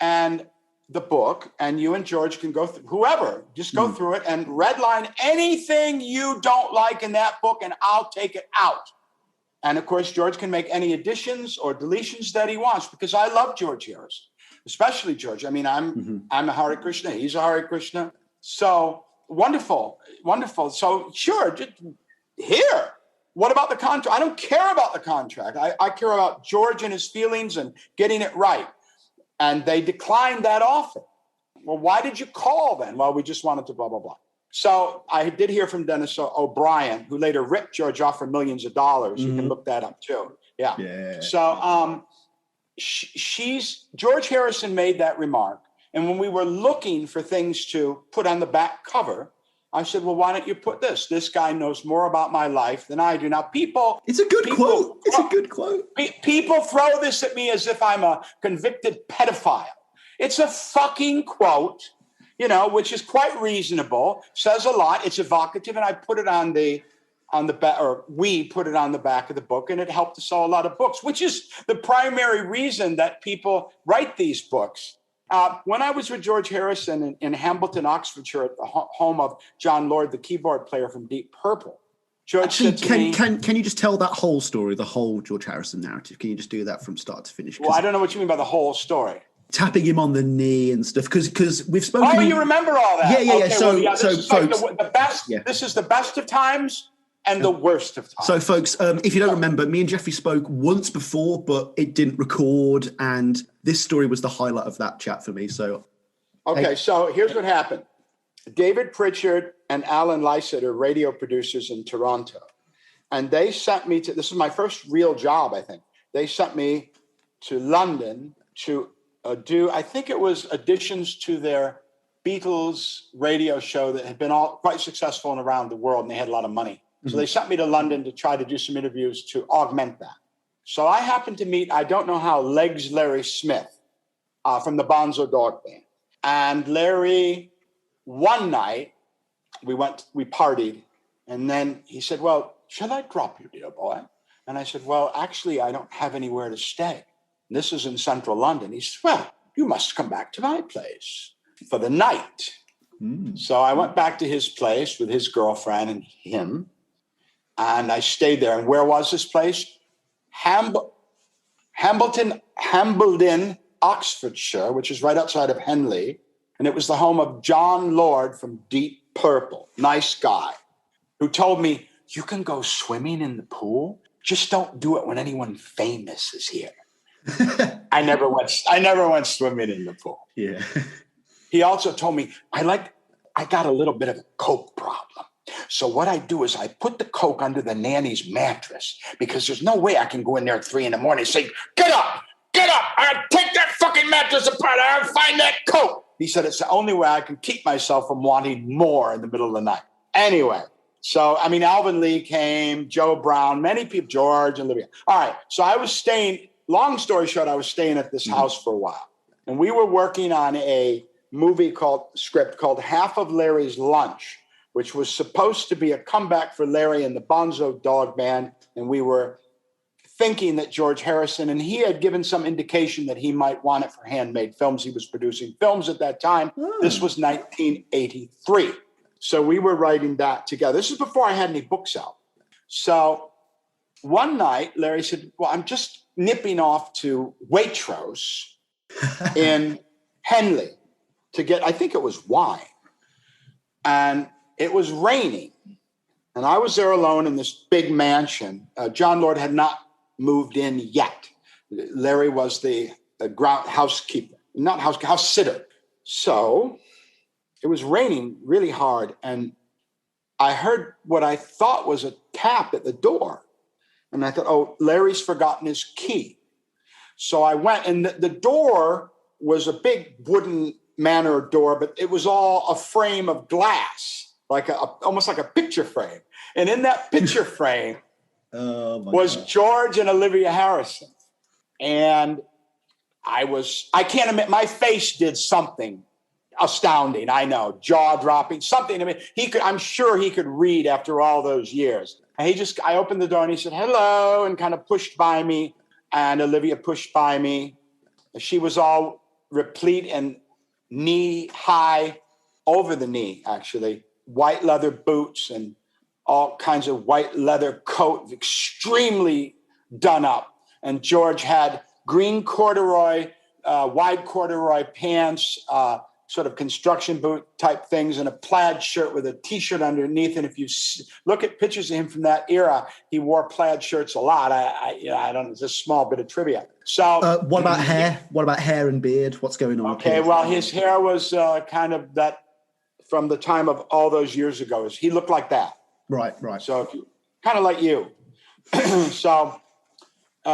[SPEAKER 2] and the book, and you and George can go through, whoever, just go through it and redline anything you don't like in that book, and I'll take it out. And of course, George can make any additions or deletions that he wants, because I love George Harris, especially George. I mean, I'm a Hare Krishna. He's a Hare Krishna. So wonderful. So sure, just here. What about the contract? I don't care about the contract. I care about George and his feelings and getting it right. And they declined that offer. Well, why did you call then? Well, we just wanted to blah, blah, blah. So I did hear from Dennis O'Brien, who later ripped George off for millions of dollars. You can look that up too. Yeah. So George Harrison made that remark. And when we were looking for things to put on the back cover, I said, well, why don't you put this? This guy knows more about my life than I do. Now,
[SPEAKER 3] It's a good quote. It's a good quote.
[SPEAKER 2] People throw this at me as if I'm a convicted pedophile. It's a fucking quote, which is quite reasonable, says a lot. It's evocative. And I put it on the back, or we put it on the back of the book, and it helped to sell a lot of books, which is the primary reason that people write these books. When I was with George Harrison in Hambleton, Oxfordshire, at the home of John Lord, the keyboard player from Deep Purple, George said to me,
[SPEAKER 3] can you just tell that whole story, the whole George Harrison narrative? Can you just do that from start to finish?
[SPEAKER 2] Well, I don't know what you mean by the whole story.
[SPEAKER 3] Tapping him on the knee and stuff, because we've spoken.
[SPEAKER 2] Oh, you remember all that?
[SPEAKER 3] Yeah. Okay, so folks,
[SPEAKER 2] the best. Yeah. This is the best of times and the worst of times.
[SPEAKER 3] So, folks, if you don't remember, me and Geoffrey spoke once before, but it didn't record, and this story was the highlight of that chat for me. So,
[SPEAKER 2] so here's what happened. David Pritchard and Alan Lysett are radio producers in Toronto, and they sent me to. This is my first real job, I think. They sent me to London to do. I think it was additions to their Beatles radio show that had been quite successful and around the world, and they had a lot of money. So they sent me to London to try to do some interviews to augment that. So I happened to meet, I don't know how, Legs Larry Smith from the Bonzo Dog Band. And Larry, one night, we partied. And then he said, well, shall I drop you, dear boy? And I said, well, actually, I don't have anywhere to stay. And this is in central London. He said, well, you must come back to my place for the night. So I went back to his place with his girlfriend and him. And I stayed there. And where was this place? Hambledon, Oxfordshire, which is right outside of Henley. And it was the home of John Lord from Deep Purple. Nice guy, who told me, you can go swimming in the pool. Just don't do it when anyone famous is here. I never went swimming in the pool.
[SPEAKER 3] Yeah.
[SPEAKER 2] He also told me, I got a little bit of a coke problem. So what I do is I put the coke under the nanny's mattress, because there's no way I can go in there at 3 a.m. and say, get up, I'll take that fucking mattress apart, I'll find that coke. He said, it's the only way I can keep myself from wanting more in the middle of the night. Anyway, so, Alvin Lee came, Joe Brown, many people, George and Libya. All right, so I was staying, long story short, I was staying at this house for a while. And we were working on a script called Half of Larry's Lunch, which was supposed to be a comeback for Larry and the Bonzo Dog Band. And we were thinking that George Harrison, and he had given some indication that he might want it for handmade films. He was producing films at that time. This was 1983. So we were writing that together. This is before I had any books out. So one night, Larry said, well, I'm just nipping off to Waitrose in Henley to get, I think it was wine. And it was raining. And I was there alone in this big mansion. John Lord had not moved in yet. Larry was the ground housekeeper, not house sitter. So it was raining really hard. And I heard what I thought was a tap at the door. And I thought, oh, Larry's forgotten his key. So I went, and the door was a big wooden manor door, but it was all a frame of glass, like almost like a picture frame. And in that picture frame was God. George and Olivia Harrison. And I can't admit, my face did something astounding. I know, jaw dropping, something. I mean, I'm sure he could read after all those years. And I opened the door and he said, hello, and kind of pushed by me. And Olivia pushed by me. She was all replete and knee high, over the knee, actually, white leather boots and all kinds of white leather coat, extremely done up. And George had green corduroy, wide corduroy pants, sort of construction boot type things, and a plaid shirt with a T-shirt underneath. And if you look at pictures of him from that era, he wore plaid shirts a lot. I don't know, it's a small bit of trivia. So
[SPEAKER 3] what about hair? What about hair and beard? What's going on?
[SPEAKER 2] Okay, well, his hair was kind of that from the time of all those years ago. He looked like that. Right. So kind of like you. So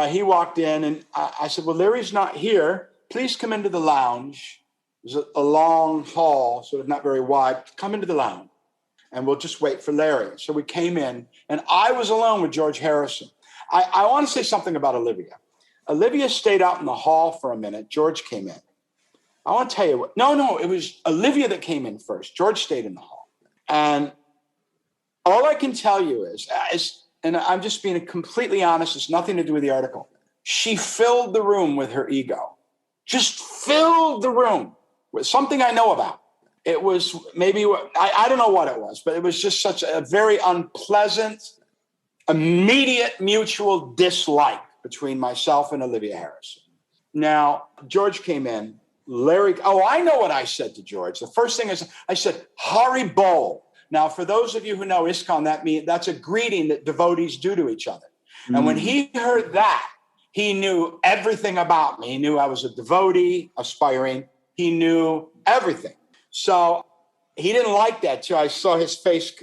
[SPEAKER 2] he walked in, and I said, well, Larry's not here. Please come into the lounge. There's a long hall, sort of not very wide. Come into the lounge, and we'll just wait for Larry. So we came in, and I was alone with George Harrison. I want to say something about Olivia. Olivia stayed out in the hall for a minute. George came in. I want to tell you what. No, it was Olivia that came in first. George stayed in the hall. And all I can tell you is, and I'm just being completely honest, it's nothing to do with the article. She filled the room with her ego. Just filled the room with something I know about. It was maybe, I don't know what it was, but it was just such a very unpleasant, immediate mutual dislike between myself and Olivia Harrison. Now, George came in. Larry, I know what I said to George. The first thing is, I said, Hari Bol. Now, for those of you who know ISKCON, that's a greeting that devotees do to each other. And when he heard that, he knew everything about me. He knew I was a devotee, aspiring. He knew everything. So he didn't like that, too. I saw his face,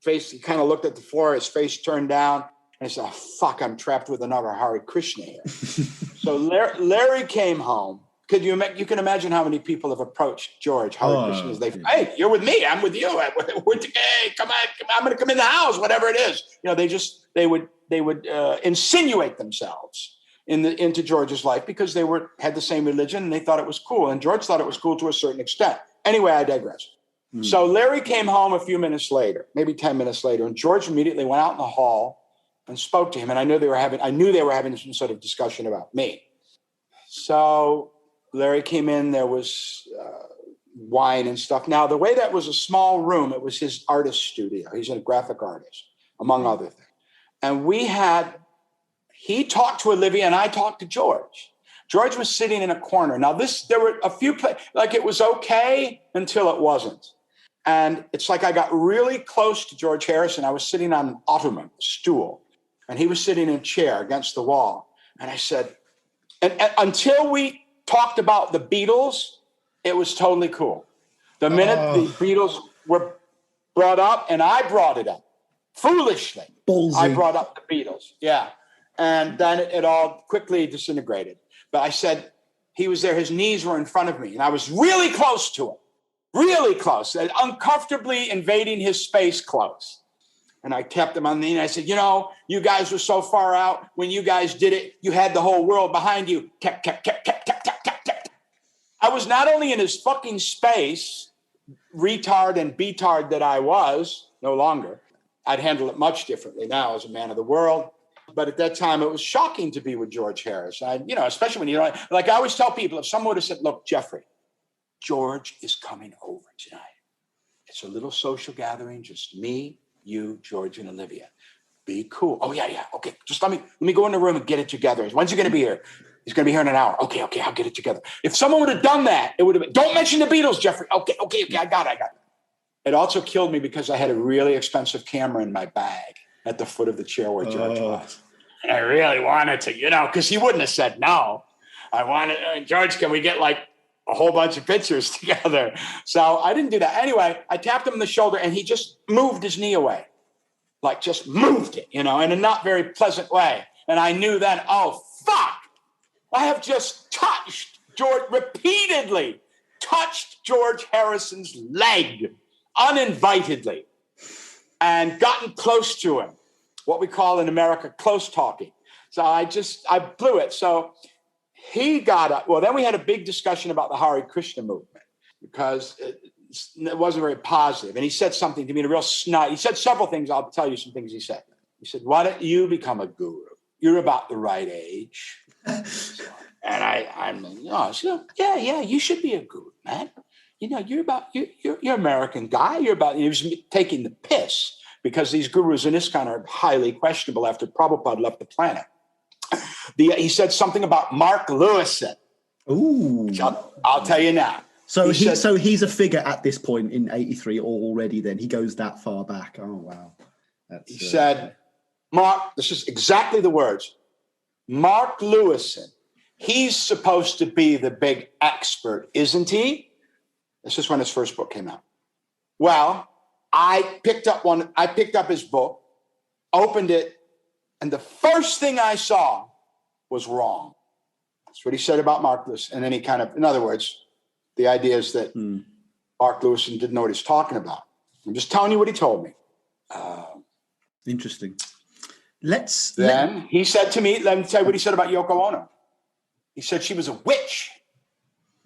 [SPEAKER 2] he kind of looked at the floor, his face turned down. And I said, oh, fuck, I'm trapped with another Hare Krishna here. So Larry came home. You can imagine how many people have approached George, Hare Krishnas. Hey, you're with me. I'm with you. Hey, come on. I'm going to come in the house, whatever it is. They would insinuate themselves into George's life because they had the same religion and they thought it was cool. And George thought it was cool to a certain extent. Anyway, I digress. So Larry came home a few minutes later, maybe 10 minutes later, and George immediately went out in the hall and spoke to him. And I knew they were having some sort of discussion about me. So Larry came in, there was wine and stuff. Now, the way that was a small room, it was his artist studio. He's a graphic artist, among other things. And he talked to Olivia and I talked to George. George was sitting in a corner. Now, there were a few, like it was okay until it wasn't. And it's like I got really close to George Harrison. I was sitting on an ottoman, a stool, and he was sitting in a chair against the wall. And I said, and until we talked about the Beatles, it was totally cool. The minute the Beatles were brought up, and I brought it up, foolishly, Ballsy. I brought up the Beatles, yeah. And then it all quickly disintegrated. But I said, he was there, his knees were in front of me, and I was really close to him, really close, uncomfortably invading his space close. And I tapped him on the knee, and I said, you guys were so far out. When you guys did it, you had the whole world behind you. Tap, tap, tap, tap, tap, tap, tap, tap. I was not only in his fucking space, retard and betard that I was, no longer. I'd handle it much differently now as a man of the world. But at that time, it was shocking to be with George Harris. Especially when like I always tell people, if someone would have said, look, Geoffrey, George is coming over tonight. It's a little social gathering, just me, you, George, and Olivia. Be cool. Oh, yeah. Okay. Just let me go in the room and get it together. When's he going to be here? He's going to be here in an hour. Okay, I'll get it together. If someone would have done that, it would have been, don't mention the Beatles, Geoffrey. Okay, I got it. It also killed me because I had a really expensive camera in my bag at the foot of the chair where George was. And I really wanted to, because he wouldn't have said no. I wanted, George, can we get like a whole bunch of pictures together? So I didn't do that. Anyway, I tapped him on the shoulder and he just moved his knee away. Like just moved it, in a not very pleasant way. And I knew then, oh, fuck. I have just repeatedly touched George Harrison's leg uninvitedly and gotten close to him, what we call in America close talking. So I blew it. So he got up. Well, then we had a big discussion about the Hare Krishna movement because it wasn't very positive. And he said something to me in a real snide. He said several things. I'll tell you some things he said. He said, why don't you become a guru? You're about the right age. And I said, yeah, you should be a guru, man. You're an American guy. He was taking the piss because these gurus in ISKCON are highly questionable after Prabhupada left the planet. He said something about Mark Lewison.
[SPEAKER 3] Ooh.
[SPEAKER 2] I'll tell you now.
[SPEAKER 3] So he's a figure at this point in 83 already then. He goes that far back. Oh, wow.
[SPEAKER 2] He said, Mark, this is exactly the words. Mark Lewison, he's supposed to be the big expert, isn't he? This is when his first book came out. Well, I picked up his book, opened it, and the first thing I saw was wrong. That's what he said about Mark Lewison. And then he in other words, the idea is that Mark Lewison didn't know what he's talking about. I'm just telling you what he told me.
[SPEAKER 3] Interesting.
[SPEAKER 2] He said to me, let me tell you what he said about Yoko Ono. He said she was a witch.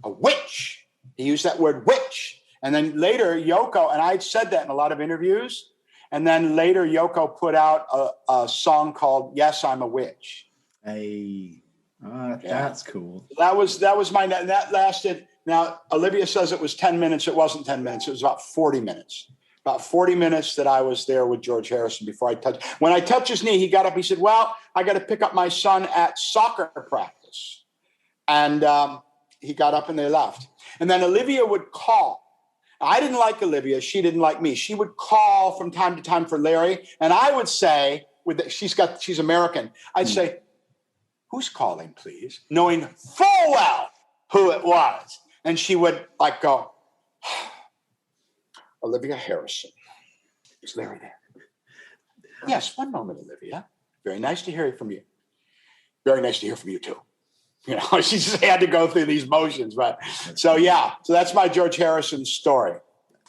[SPEAKER 2] A witch. He used that word witch. And then later Yoko, and I'd said that in a lot of interviews, and then later Yoko put out a song called Yes, I'm a Witch.
[SPEAKER 3] Hey, that's cool.
[SPEAKER 2] That was mine. That lasted. Now, Olivia says it was 10 minutes. It wasn't 10 minutes. It was about 40 minutes. About 40 minutes that I was there with George Harrison before I touched. When I touched his knee, he got up. He said, well, I got to pick up my son at soccer practice. And he got up and they left. And then Olivia would call. I didn't like Olivia. She didn't like me. She would call from time to time for Larry. And I would say, she's American. I'd say, who's calling, please? Knowing full well who it was. And she would go, Olivia Harrison. Is Larry there? Yes, one moment, Olivia. Very nice to hear from you. Very nice to hear from you, too. She just had to go through these motions. But so that's my George Harrison story.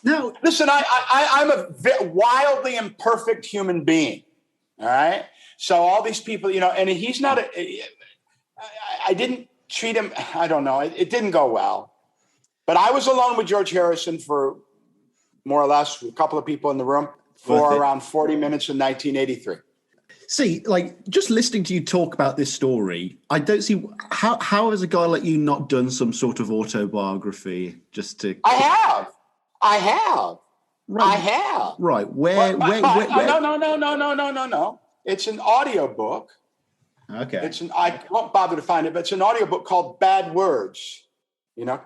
[SPEAKER 3] Now,
[SPEAKER 2] listen, I'm a wildly imperfect human being. All right. So all these people, and he's not I didn't treat him. I don't know. It didn't go well. But I was alone with George Harrison for more or less a couple of people in the room for around 40 minutes in 1983.
[SPEAKER 3] See, just listening to you talk about this story, I don't see how has a guy like you not done some sort of autobiography just to...
[SPEAKER 2] I have.
[SPEAKER 3] Right.
[SPEAKER 2] I have.
[SPEAKER 3] Right. Where?
[SPEAKER 2] No. It's an audiobook.
[SPEAKER 3] Okay.
[SPEAKER 2] I won't bother to find it, but it's an audiobook called Bad Words.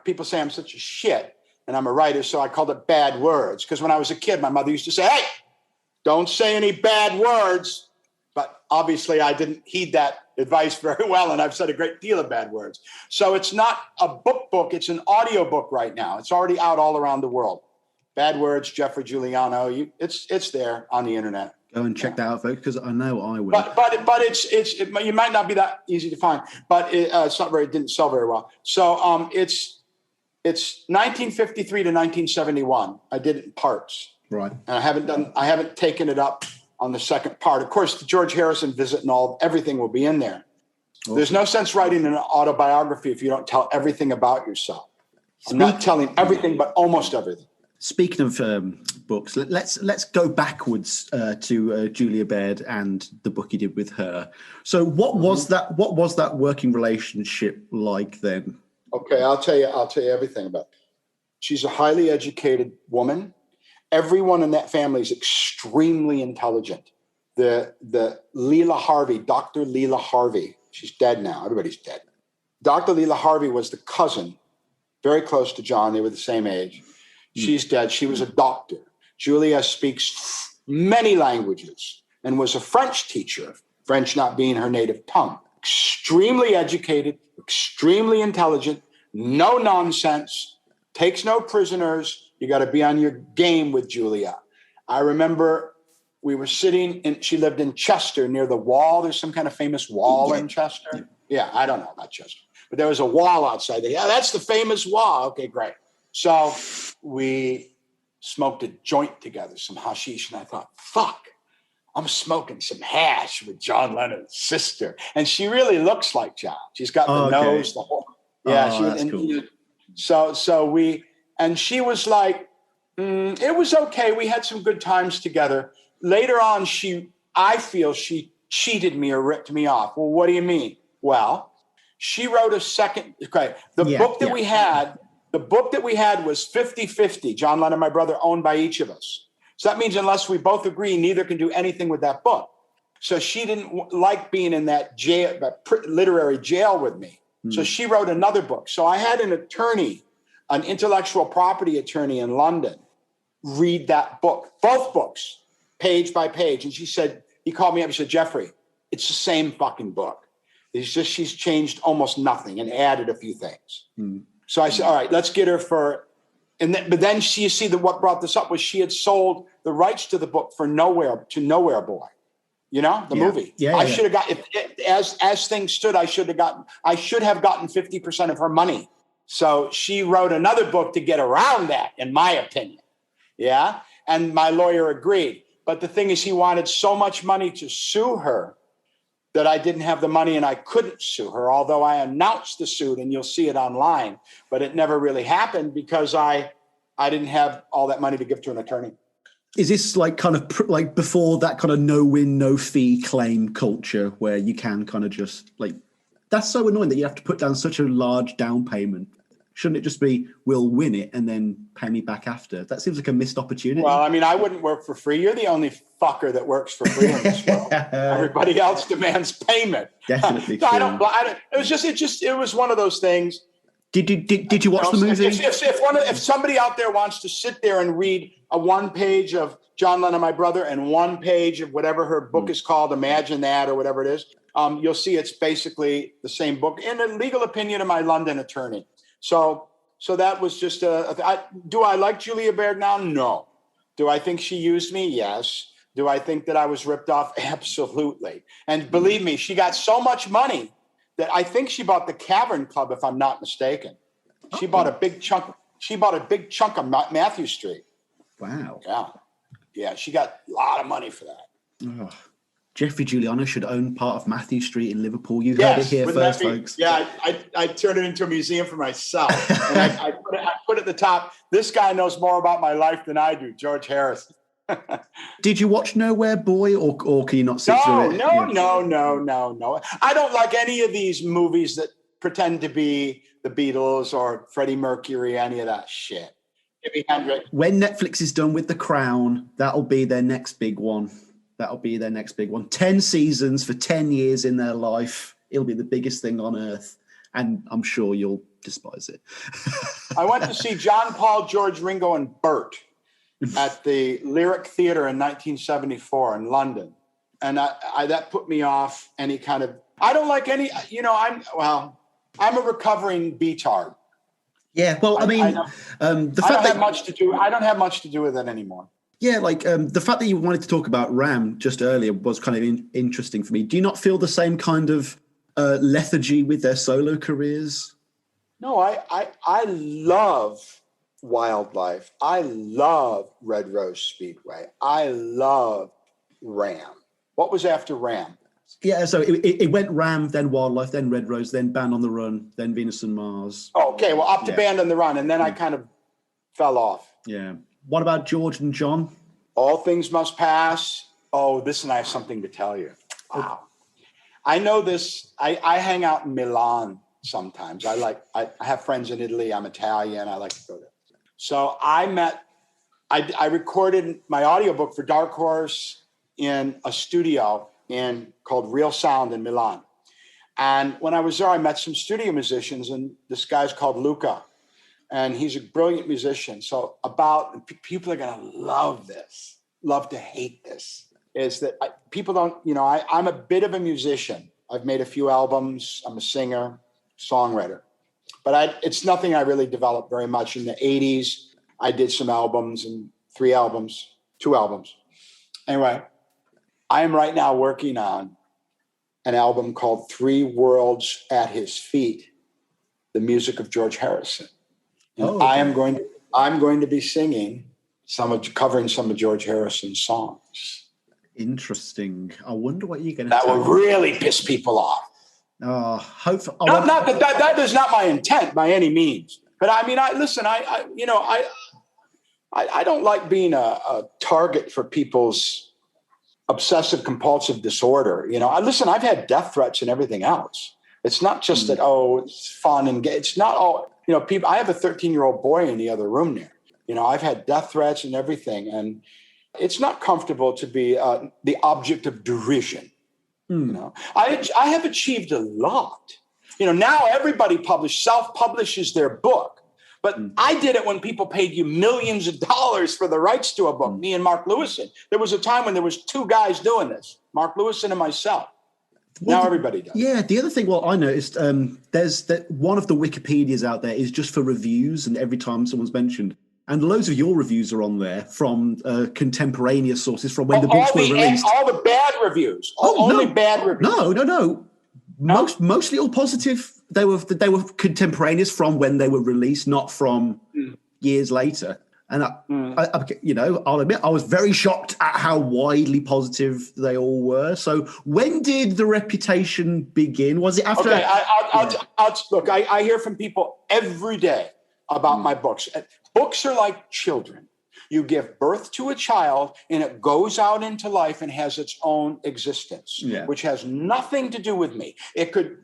[SPEAKER 2] People say I'm such a shit and I'm a writer, so I called it Bad Words. Because when I was a kid, my mother used to say, hey, don't say any bad words. But obviously I didn't heed that advice very well, and I've said a great deal of bad words. So it's not a book, it's an audiobook right now. It's already out all around the world. Bad Words, Geoffrey Giuliano. It's there on the internet.
[SPEAKER 3] Go and check that out, folks, because I know I will.
[SPEAKER 2] But you might not be that easy to find, but it didn't sell very well. So it's 1953 to 1971. I did it in parts.
[SPEAKER 3] Right.
[SPEAKER 2] And I haven't taken it up on the second part. Of course, the George Harrison visit and everything will be in there. Awesome. There's no sense writing an autobiography if you don't tell everything about yourself. I'm not telling everything, but almost everything.
[SPEAKER 3] Speaking of books, let's go backwards to Julia Baird and the book you did with her. So what was that? What was that working relationship like then?
[SPEAKER 2] Okay, I'll tell you everything about it. She's a highly educated woman. Everyone in that family is extremely intelligent. The Leela Harvey, Dr. Leela Harvey, she's dead now. Everybody's dead. Dr. Leela Harvey was the cousin, very close to John. They were the same age. She's dead. She was a doctor. Julia speaks many languages and was a French teacher, French not being her native tongue. Extremely educated, extremely intelligent, no nonsense, takes no prisoners. You got to be on your game with Julia. I remember we were she lived in Chester near the wall. There's some kind of famous wall in Chester. Yeah, I don't know about Chester, but there was a wall outside there. Yeah, that's the famous wall. Okay, great. So we smoked a joint together, some hashish, and I thought, fuck, I'm smoking some hash with John Lennon's sister. And she really looks like John. She's got the nose, the whole. Yeah,
[SPEAKER 3] that's cool.
[SPEAKER 2] And she was like, it was okay. We had some good times together. Later on, I feel she cheated me or ripped me off. Well, what do you mean? Well, she wrote a second. Okay, the book that we had was 50-50. John Lennon, my brother, owned by each of us. So that means unless we both agree, neither can do anything with that book. So she didn't like being in that jail, literary jail with me. So she wrote another book. So I had an attorney, an intellectual property attorney in London, read that book, both books, page by page. And he called me up and said, Geoffrey, it's the same fucking book. It's just she's changed almost nothing and added a few things. So I said, all right, let's get her for, but then what brought this up was she had sold the rights to the book for Nowhere Boy. You know, the movie. I should have got, as things stood, I should have gotten 50% of her money. So she wrote another book to get around that, in my opinion. Yeah. And my lawyer agreed. But the thing is, he wanted so much money to sue her that I didn't have the money and I couldn't sue her, although I announced the suit and you'll see it online. But it never really happened because I didn't have all that money to give to an attorney.
[SPEAKER 3] Is this like kind of like before that kind of no win, no fee claim culture where you can kind of just like, that's so annoying that you have to put down such a large down payment. Shouldn't it just be, we'll win it and then pay me back after? That seems like a missed opportunity.
[SPEAKER 2] Well, I mean, I wouldn't work for free. You're the only fucker that works for free in this world. Everybody else demands payment.
[SPEAKER 3] Definitely.
[SPEAKER 2] No, I don't. It was one of those things.
[SPEAKER 3] Did you watch the movie?
[SPEAKER 2] If somebody out there wants to sit there and read a 1 page of John Lennon, my brother, and 1 page of whatever her book is called, Imagine That or whatever it is, you'll see it's basically the same book in a legal opinion of my London attorney. So that was just do I like Julia Baird now? No. Do I think she used me? Yes. Do I think that I was ripped off? Absolutely. And believe me, she got so much money that I think she bought the Cavern Club, if I'm not mistaken. She bought a big chunk. She bought a big chunk of Matthew Street.
[SPEAKER 3] Wow.
[SPEAKER 2] Yeah. She got a lot of money for that.
[SPEAKER 3] Oh. Geoffrey Giuliano should own part of Matthew Street in Liverpool. You heard it here first, folks.
[SPEAKER 2] Yeah, I turned it into a museum for myself. And I put at the top, this guy knows more about my life than I do, George Harris.
[SPEAKER 3] Did you watch Nowhere Boy or can you not sit through it?
[SPEAKER 2] No. I don't like any of these movies that pretend to be the Beatles or Freddie Mercury, any of that shit. Jimi Hendrix.
[SPEAKER 3] When Netflix is done with The Crown, that'll be their next big one. 10 seasons for 10 years in their life. It'll be the biggest thing on earth. And I'm sure you'll despise it.
[SPEAKER 2] I went to see John, Paul, George, Ringo, and Bert at the Lyric Theatre in 1974 in London. And that put me off any kind of, I don't like any, I'm a recovering beatard.
[SPEAKER 3] Yeah, well, I mean,
[SPEAKER 2] the fact I don't have much to do with it anymore.
[SPEAKER 3] Yeah, like the fact that you wanted to talk about Ram just earlier was kind of interesting for me. Do you not feel the same kind of lethargy with their solo careers?
[SPEAKER 2] No, I love Wildlife. I love Red Rose Speedway. I love Ram. What was after Ram?
[SPEAKER 3] Yeah, so it went Ram, then Wildlife, then Red Rose, then Band on the Run, then Venus and Mars.
[SPEAKER 2] Oh, okay, well, up to Band on the Run, and then I kind of fell off.
[SPEAKER 3] Yeah. What about George and John?
[SPEAKER 2] All Things Must Pass. Oh, listen, I have something to tell you. Wow. I know this. I hang out in Milan sometimes. I have friends in Italy. I'm Italian. I like to go there. So I recorded my audiobook for Dark Horse in a studio called Real Sound in Milan. And when I was there, I met some studio musicians, and this guy's called Luca, and he's a brilliant musician. So people are going to love this, love to hate this, is that people don't, I'm a bit of a musician. I've made a few albums. I'm a singer, songwriter, but it's nothing I really developed very much. In the 80s, I did some albums and 2 albums. Anyway, I am right now working on an album called 3 Worlds at His Feet, the music of George Harrison. And I'm going to be singing covering some of George Harrison's songs.
[SPEAKER 3] Interesting. I wonder what you're going to
[SPEAKER 2] That will really piss people off. That is not my intent by any means. But I mean, I don't like being a target for people's obsessive compulsive disorder. I've had death threats and everything else. It's not just that, it's fun and gay. It's not all, people. I have a 13-year-old boy in the other room there. I've had death threats and everything. And it's not comfortable to be the object of derision. I have achieved a lot. Now everybody self-publishes their book. But I did it when people paid you millions of dollars for the rights to a book, me and Mark Lewison. There was a time when there was 2 guys doing this, Mark Lewison and myself. Now everybody does.
[SPEAKER 3] Yeah, the other thing, I noticed, there's that one of the Wikipedias out there is just for reviews, and every time someone's mentioned. And loads of your reviews are on there from contemporaneous sources from when the books were released.
[SPEAKER 2] All the bad reviews. Only bad reviews.
[SPEAKER 3] No. Mostly all positive. They were contemporaneous from when they were released, not from years later. And I'll admit I was very shocked at how widely positive they all were. So when did the reputation begin? Was it after?
[SPEAKER 2] Okay, look. I hear from people every day about my books. Books are like children. You give birth to a child and it goes out into life and has its own existence, which has nothing to do with me. It could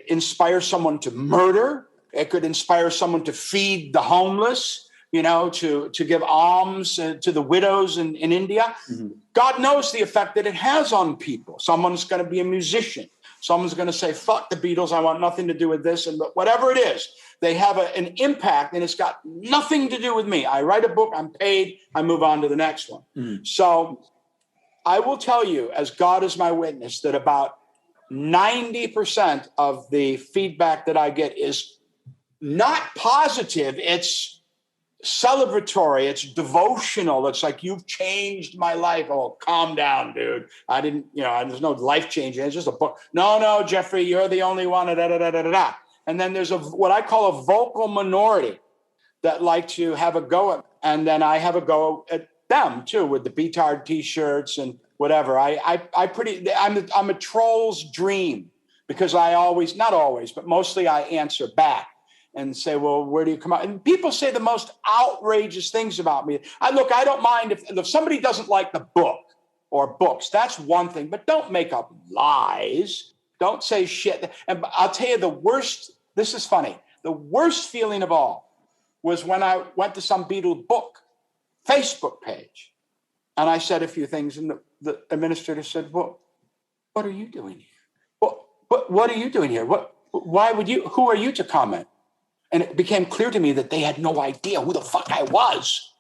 [SPEAKER 2] inspire someone to murder. It could inspire someone to feed the homeless, to give alms to the widows in India. Mm-hmm. God knows the effect that it has on people. Someone's going to be a musician. Someone's going to say, fuck the Beatles. I want nothing to do with this. And whatever it is, they have an impact and it's got nothing to do with me. I write a book, I'm paid, I move on to the next one. Mm. So I will tell you, as God is my witness, that about 90% of the feedback that I get is not positive. It's celebratory. It's devotional. It's like, you've changed my life. Oh, calm down, dude. I didn't, there's no life changing. It's just a book. No, Geoffrey, you're the only one. Da, da, da, da, da. And then there's what I call a vocal minority that like to have a go at, and then I have a go at them too with the Beatard t-shirts and whatever. I'm a troll's dream, because I always, not always, but mostly I answer back and say, well, where do you come out? And people say the most outrageous things about me. I don't mind if somebody doesn't like the book or books, that's one thing, but don't make up lies. Don't say shit. And I'll tell you the worst, this is funny, the worst feeling of all was when I went to some Beatle book Facebook page and I said a few things, and the administrator said, well, what are you doing here? What are you doing here? Who are you to comment? And it became clear to me that they had no idea who the fuck I was.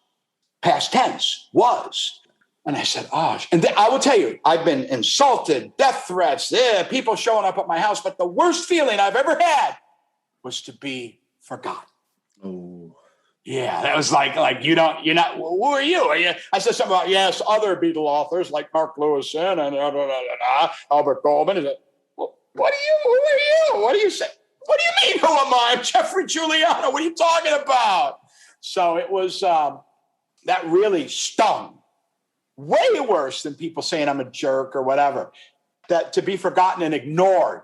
[SPEAKER 2] Past tense, was. And I said, and I will tell you, I've been insulted, death threats, people showing up at my house. But the worst feeling I've ever had was to be forgotten. Oh, yeah. That was like, you're not, who are you? I said something about, yes, other Beatle authors like Mark Lewison and Albert Goldman. Who are you? What do you say? What do you mean, who am I? I'm Geoffrey Giuliano. What are you talking about? So it was, that really stung. Way worse than people saying I'm a jerk or whatever. That to be forgotten and ignored.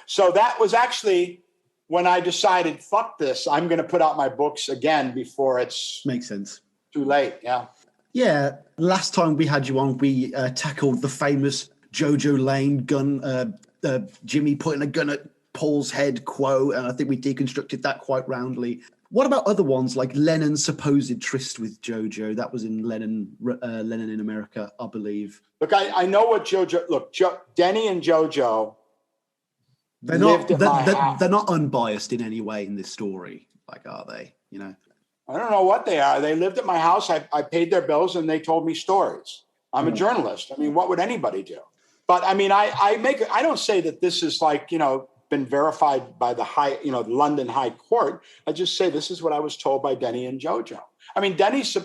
[SPEAKER 2] So that was actually when I decided, fuck this, I'm going to put out my books again before it's
[SPEAKER 3] Makes sense.
[SPEAKER 2] too late. Yeah.
[SPEAKER 3] Yeah. Last time we had you on, we tackled the famous Jojo Lane gun, Jimmy putting a gun at Paul's head quote, and I think we deconstructed that quite roundly. What about other ones like Lennon's supposed tryst with Jojo? That was in Lennon in America, I believe.
[SPEAKER 2] Look, I know what Jojo. Look, Denny and Jojo.
[SPEAKER 3] They're not unbiased in any way in this story. Like, are they? You know,
[SPEAKER 2] I don't know what they are. They lived at my house. I paid their bills, and they told me stories. I'm a journalist. I mean, what would anybody do? But I mean, I don't say that this is like, you know, been verified by the London High Court. I just say this is what I was told by Denny and Jojo. I mean, Denny's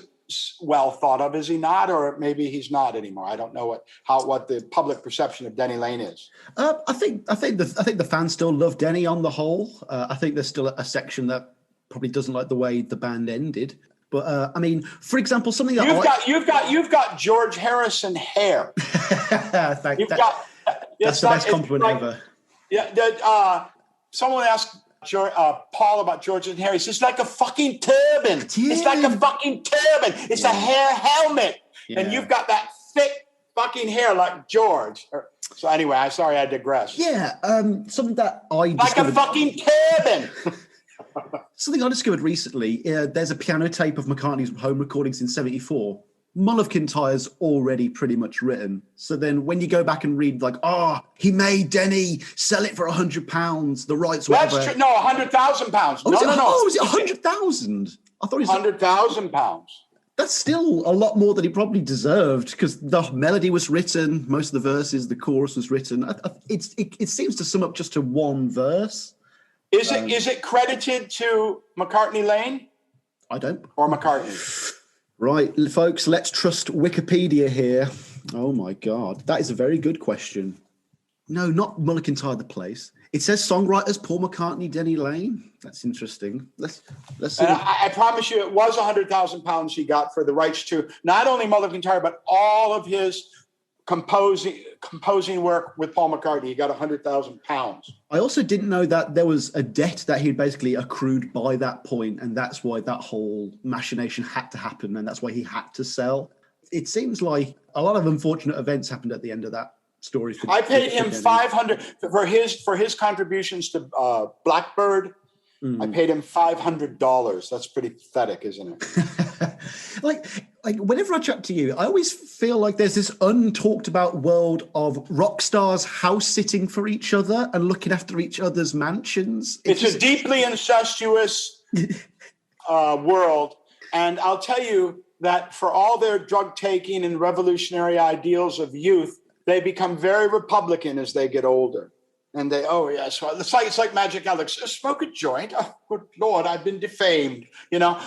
[SPEAKER 2] well thought of, is he not? Or maybe he's not anymore. I don't know what the public perception of Denny Lane is.
[SPEAKER 3] I think the fans still love Denny on the whole. I think there's still a section that probably doesn't like the way the band ended. But I mean, for example, something that
[SPEAKER 2] you've got George Harrison hair.
[SPEAKER 3] That's the best compliment ever.
[SPEAKER 2] Yeah. Someone asked Paul about George and Hare. He says, like a fucking turban. It's like a fucking turban. It's a hair helmet. Yeah. And you've got that thick fucking hair like George. So anyway, I'm sorry I digress.
[SPEAKER 3] Yeah. Something that I
[SPEAKER 2] like a fucking turban.
[SPEAKER 3] Something I discovered recently, there's a piano tape of McCartney's home recordings in 1974. Mull of Kintyre's already pretty much written. So then when you go back and read like, he made Denny sell it for £100, the rights, whatever. That's
[SPEAKER 2] true. No, £100,000.
[SPEAKER 3] No. Was it
[SPEAKER 2] 100,000?
[SPEAKER 3] I thought it was
[SPEAKER 2] £100,000.
[SPEAKER 3] That's still a lot more than he probably deserved, because the melody was written, most of the verses, the chorus was written. It seems to sum up just to one verse.
[SPEAKER 2] Is it credited to McCartney Lane?
[SPEAKER 3] I don't.
[SPEAKER 2] Or McCartney?
[SPEAKER 3] Right, folks, let's trust Wikipedia here. Oh, my God. That is a very good question. No, not Mull of Kintyre, the place. It says songwriters Paul McCartney, Denny Lane. That's interesting. Let's see.
[SPEAKER 2] And I promise you, it was £100,000 he got for the rights to not only Mull of Kintyre, but all of his composing work with Paul McCartney. He got £100,000.
[SPEAKER 3] I also didn't know that there was a debt that he'd basically accrued by that point, and that's why that whole machination had to happen, and that's why he had to sell. It seems like a lot of unfortunate events happened at the end of that story.
[SPEAKER 2] I paid him $500 for his contributions to Blackbird. I paid him $500. That's pretty pathetic, isn't it?
[SPEAKER 3] like whenever I chat to you, I always feel like there's this untalked about world of rock stars house sitting for each other and looking after each other's mansions.
[SPEAKER 2] It's a deeply incestuous world. And I'll tell you that for all their drug taking and revolutionary ideals of youth, they become very Republican as they get older. And they, so it's like Magic Alex, smoke a joint. Oh, good Lord, I've been defamed,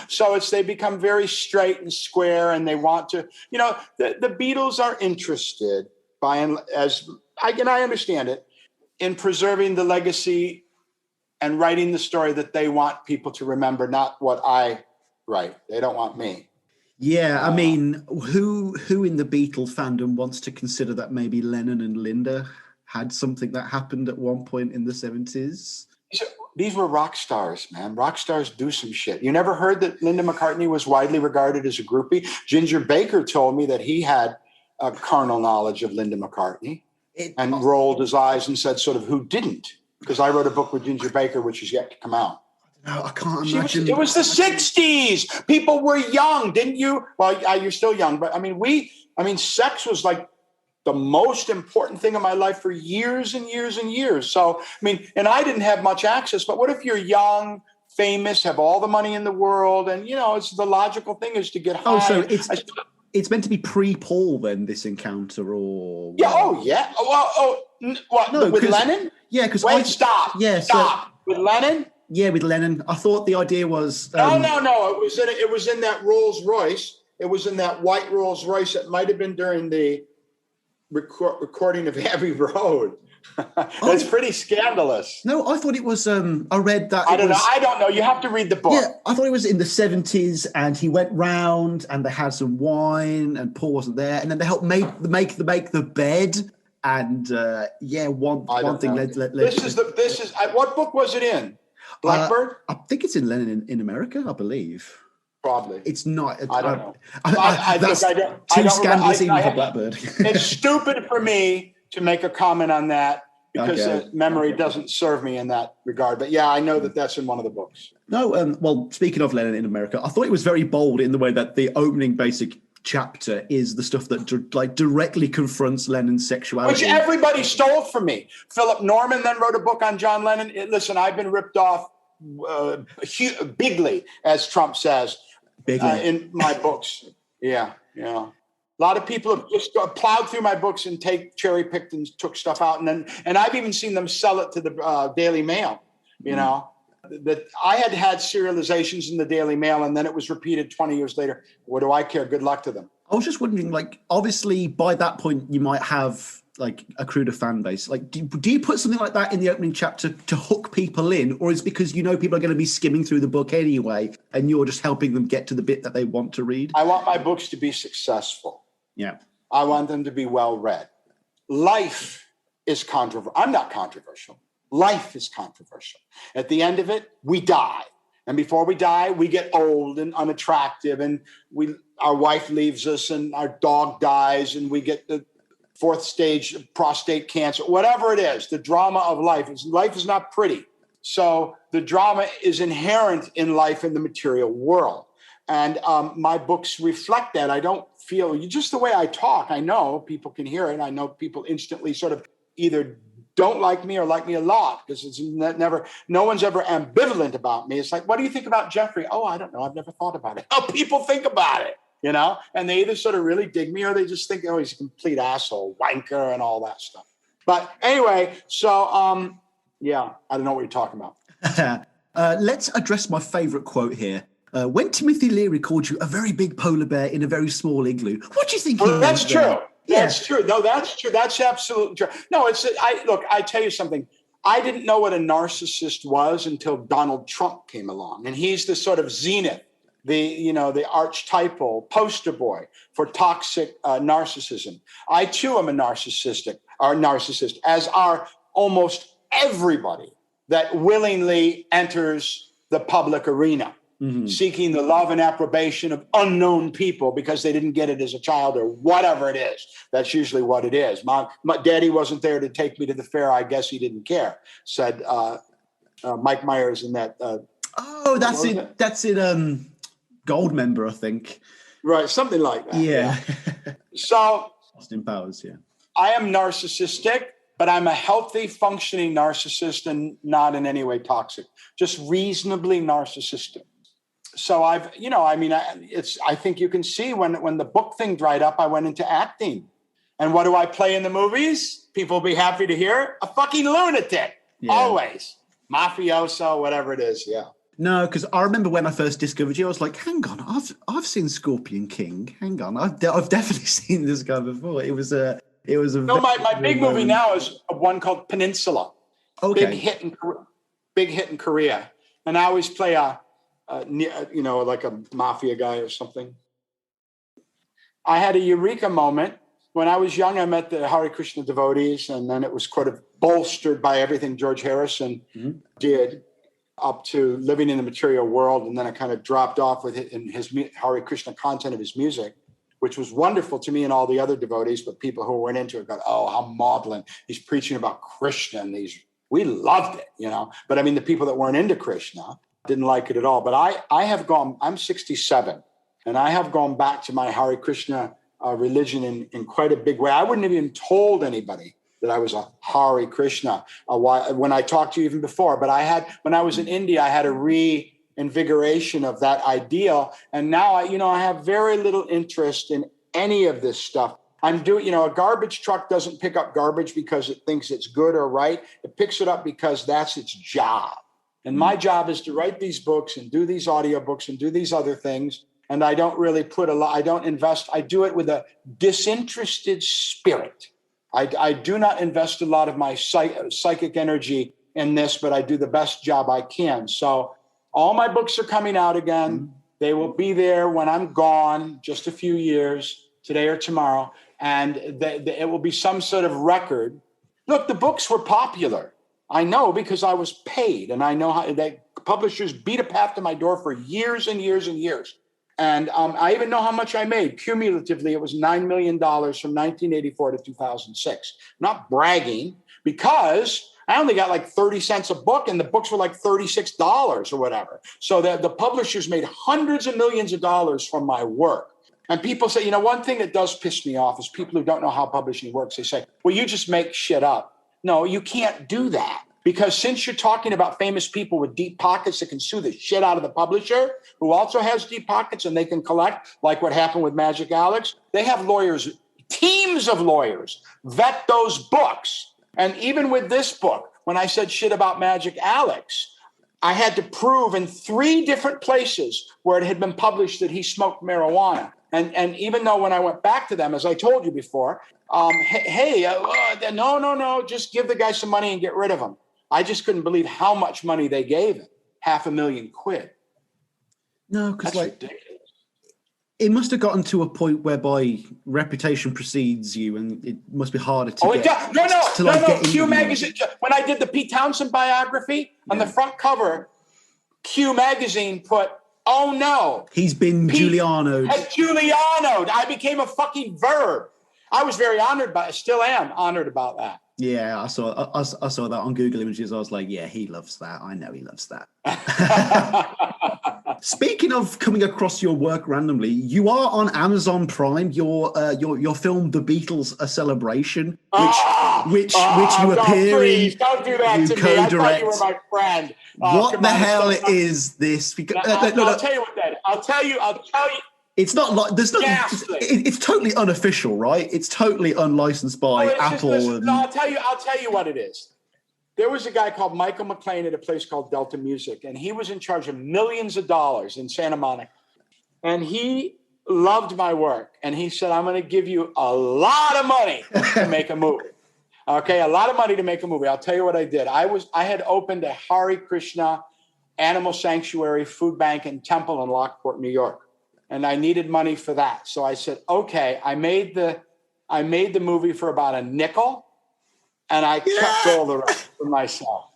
[SPEAKER 2] So they become very straight and square, and they want to, the Beatles are interested I understand it, in preserving the legacy and writing the story that they want people to remember, not what I write. They don't want me.
[SPEAKER 3] Yeah, I mean, who in the Beatles fandom wants to consider that maybe Lennon and Linda had something that happened at one point in the 70s?
[SPEAKER 2] These were rock stars, man. Rock stars do some shit. You never heard that Linda McCartney was widely regarded as a groupie? Ginger Baker told me that he had a carnal knowledge of Linda McCartney and rolled his eyes and said, sort of, who didn't? Because I wrote a book with Ginger Baker, which is yet to come out.
[SPEAKER 3] No, I can't imagine.
[SPEAKER 2] It was the 60s. People were young, didn't you? Well, you're still young, but sex was like the most important thing in my life for years and years and years. So, and I didn't have much access, but what if you're young, famous, have all the money in the world, and, it's the logical thing is to get high.
[SPEAKER 3] Oh, so it's meant to be pre-Paul then, this encounter, or...
[SPEAKER 2] Yeah, with Lennon?
[SPEAKER 3] Yeah, because
[SPEAKER 2] stop.
[SPEAKER 3] Yeah,
[SPEAKER 2] stop. With Lennon?
[SPEAKER 3] Yeah, with Lennon. I thought the idea was...
[SPEAKER 2] No. It was in that Rolls Royce. It was in that white Rolls Royce. It might have been during the recording of Abbey Road. That's pretty scandalous.
[SPEAKER 3] No, I thought it was. I read that.
[SPEAKER 2] I don't know. You have to read the book.
[SPEAKER 3] Yeah, I thought it was in the 70s, and he went round, and they had some wine, and Paul wasn't there, and then they helped make the bed, and one thing led.
[SPEAKER 2] This is what book was it in? Blackbird?
[SPEAKER 3] I think it's in Lenin in America, I believe.
[SPEAKER 2] Probably.
[SPEAKER 3] It's not.
[SPEAKER 2] I don't know.
[SPEAKER 3] That's
[SPEAKER 2] Look,
[SPEAKER 3] too scandalous even for Blackbird.
[SPEAKER 2] It's stupid for me to make a comment on that because
[SPEAKER 3] Okay.
[SPEAKER 2] memory doesn't serve me in that regard. But yeah, I know that that's in one of the books.
[SPEAKER 3] No, well, speaking of Lenin in America, I thought it was very bold in the way that the opening basic chapter is the stuff that directly confronts Lenin's sexuality.
[SPEAKER 2] Which everybody stole from me. Philip Norman then wrote a book on John Lennon. Listen, I've been ripped off bigly, as Trump says, in my books. Yeah. A lot of people have just plowed through my books and cherry picked and took stuff out, and I've even seen them sell it to the Daily Mail. You know, that I had serializations in the Daily Mail, and then it was repeated 20 years later. What do I care? Good luck to them.
[SPEAKER 3] I was just wondering, like, obviously by that point you might have like accrued a fan base. Like, do you put something like that in the opening chapter to hook people in, or is it because you know people are going to be skimming through the book anyway, and you're just helping them get to the bit that they want to read?
[SPEAKER 2] I want my books to be successful.
[SPEAKER 3] Yeah.
[SPEAKER 2] I want them to be well read. Life is controversial. I'm not controversial. Life is controversial. At the end of it, we die. And before we die, we get old and unattractive, and our wife leaves us, and our dog dies, and we get the 4th stage of prostate cancer, whatever it is. The drama of life is not pretty. So the drama is inherent in life in the material world. And my books reflect that. I don't feel, just the way I talk, I know people can hear it. I know people instantly sort of either don't like me or like me a lot, because it's no one's ever ambivalent about me. It's like, what do you think about Geoffrey? Oh, I don't know. I've never thought about it. How people think about it, you know? And they either sort of really dig me or they just think, oh, he's a complete asshole, wanker and all that stuff. But anyway, so, yeah, I don't know what you're talking about.
[SPEAKER 3] Let's address my favorite quote here. When Timothy Leary called you a very big polar bear in a very small igloo, what do you think?
[SPEAKER 2] Well, that's true.
[SPEAKER 3] There?
[SPEAKER 2] That's true. No, that's true. That's absolutely true. No, look, I tell you something. I didn't know what a narcissist was until Donald Trump came along. And he's the sort of zenith, the archetypal poster boy for toxic narcissism. I too am a narcissist, as are almost everybody that willingly enters the public arena. Mm-hmm. Seeking the love and approbation of unknown people because they didn't get it as a child or whatever it is. That's usually what it is. My daddy wasn't there to take me to the fair. I guess he didn't care, said Mike Myers in that.
[SPEAKER 3] That's it. That's in Goldmember, I think.
[SPEAKER 2] Right, something like that.
[SPEAKER 3] Yeah.
[SPEAKER 2] So
[SPEAKER 3] Austin Powers, yeah.
[SPEAKER 2] I am narcissistic, but I'm a healthy, functioning narcissist and not in any way toxic. Just reasonably narcissistic. So I think you can see when the book thing dried up, I went into acting. And what do I play in the movies? People will be happy to hear. A fucking lunatic. Yeah. Always. Mafioso, whatever it is. Yeah.
[SPEAKER 3] No, because I remember when I first discovered you, I was like, hang on, I've seen Scorpion King. Hang on, I've definitely seen this guy before. It was a
[SPEAKER 2] No, my big movie now is one called Peninsula.
[SPEAKER 3] Okay.
[SPEAKER 2] Big hit in Korea. And I always play like a mafia guy or something. I had a eureka moment. When I was young, I met the Hare Krishna devotees, and then it was sort of bolstered by everything George Harrison did up to living in the material world. And then I kind of dropped off with it in his Hare Krishna content of his music, which was wonderful to me and all the other devotees, but people who weren't into it go, oh, how maudlin. He's preaching about Krishna, and we loved it, you know. But I mean, the people that weren't into Krishna didn't like it at all. But I'm 67, and I have gone back to my Hare Krishna religion in quite a big way. I wouldn't have even told anybody that I was a Hare Krishna when I talked to you even before. But when I was in India, I had a reinvigoration of that ideal. And now I have very little interest in any of this stuff. I'm doing, a garbage truck doesn't pick up garbage because it thinks it's good or right. It picks it up because that's its job. And my job is to write these books and do these audiobooks and do these other things. And I don't really I don't invest. I do it with a disinterested spirit. I do not invest a lot of my psychic energy in this, but I do the best job I can. So all my books are coming out again. They will be there when I'm gone, just a few years, today or tomorrow. And it will be some sort of record. Look, the books were popular. I know because I was paid, and I know how that publishers beat a path to my door for years and years and years. And I even know how much I made. Cumulatively, it was $9 million from 1984 to 2006. Not bragging, because I only got like 30 cents a book, and the books were like $36 or whatever. So that the publishers made hundreds of millions of dollars from my work. And people say, one thing that does piss me off is people who don't know how publishing works. They say, well, you just make shit up. No, you can't do that. Because since you're talking about famous people with deep pockets that can sue the shit out of the publisher, who also has deep pockets and they can collect, like what happened with Magic Alex, they have lawyers, teams of lawyers, vet those books. And even with this book, when I said shit about Magic Alex, I had to prove in 3 different places where it had been published that he smoked marijuana. And even though when I went back to them, as I told you before, no, just give the guy some money and get rid of him. I just couldn't believe how much money they gave him, $500,000.
[SPEAKER 3] No, because
[SPEAKER 2] ridiculous.
[SPEAKER 3] It must have gotten to a point whereby reputation precedes you, and it must be harder to get.
[SPEAKER 2] No. Q Magazine. When I did the Pete Townsend biography, on the front cover, Q Magazine put, "Oh no,
[SPEAKER 3] he's been Giuliano'd."
[SPEAKER 2] Giuliano'd. I became a fucking verb. I was very honored still am honored about that.
[SPEAKER 3] Yeah, I saw that on Google Images. I was like, yeah, he loves that. I know he loves that. Speaking of coming across your work randomly, you are on Amazon Prime. Your film The Beatles: A Celebration, which you appear
[SPEAKER 2] please,
[SPEAKER 3] in.
[SPEAKER 2] Don't do that to me. I thought you were my friend.
[SPEAKER 3] What the hell is this? Because,
[SPEAKER 2] I'll tell you what that is. I'll tell you.
[SPEAKER 3] It's not like there's nothing. It's totally unofficial, right? It's totally unlicensed by Apple.
[SPEAKER 2] I'll tell you what it is. There was a guy called Michael McLean at a place called Delta Music, and he was in charge of millions of dollars in Santa Monica. And he loved my work, and he said, "I'm going to give you a lot of money to make a movie." Okay, a lot of money to make a movie. I'll tell you what I did. I had opened a Hare Krishna animal sanctuary, food bank, and temple in Lockport, New York. And I needed money for that. So I said, okay, I made the movie for about a nickel, and I kept all the rest for myself.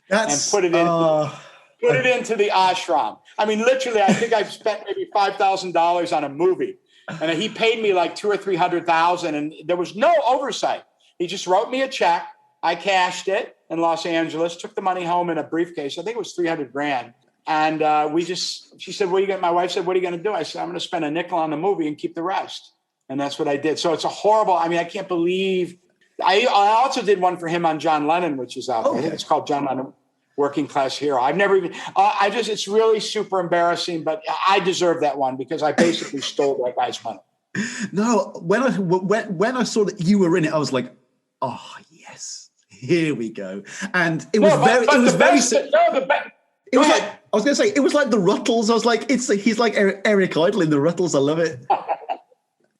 [SPEAKER 2] And put it into the ashram. I mean, literally, I think I've spent maybe $5,000 on a movie. And he paid me like $200,000 or $300,000, and there was no oversight. He just wrote me a check. I cashed it in Los Angeles, took the money home in a briefcase. I think it was $300,000. And she said, my wife said, "What are you going to do?" I said, "I'm going to spend a nickel on the movie and keep the rest." And that's what I did. So it's a horrible, I can't believe. I also did one for him on John Lennon, which is out there. I think it's called John Lennon, Working Class Hero. I've never even, it's really super embarrassing, but I deserve that one because I basically stole that guy's money.
[SPEAKER 3] No, when I saw that you were in it, I was like, oh, yes, here we go. And it was I was going to say, it was like the Ruttles. I was like, he's like Eric Idle in the Ruttles. I love it.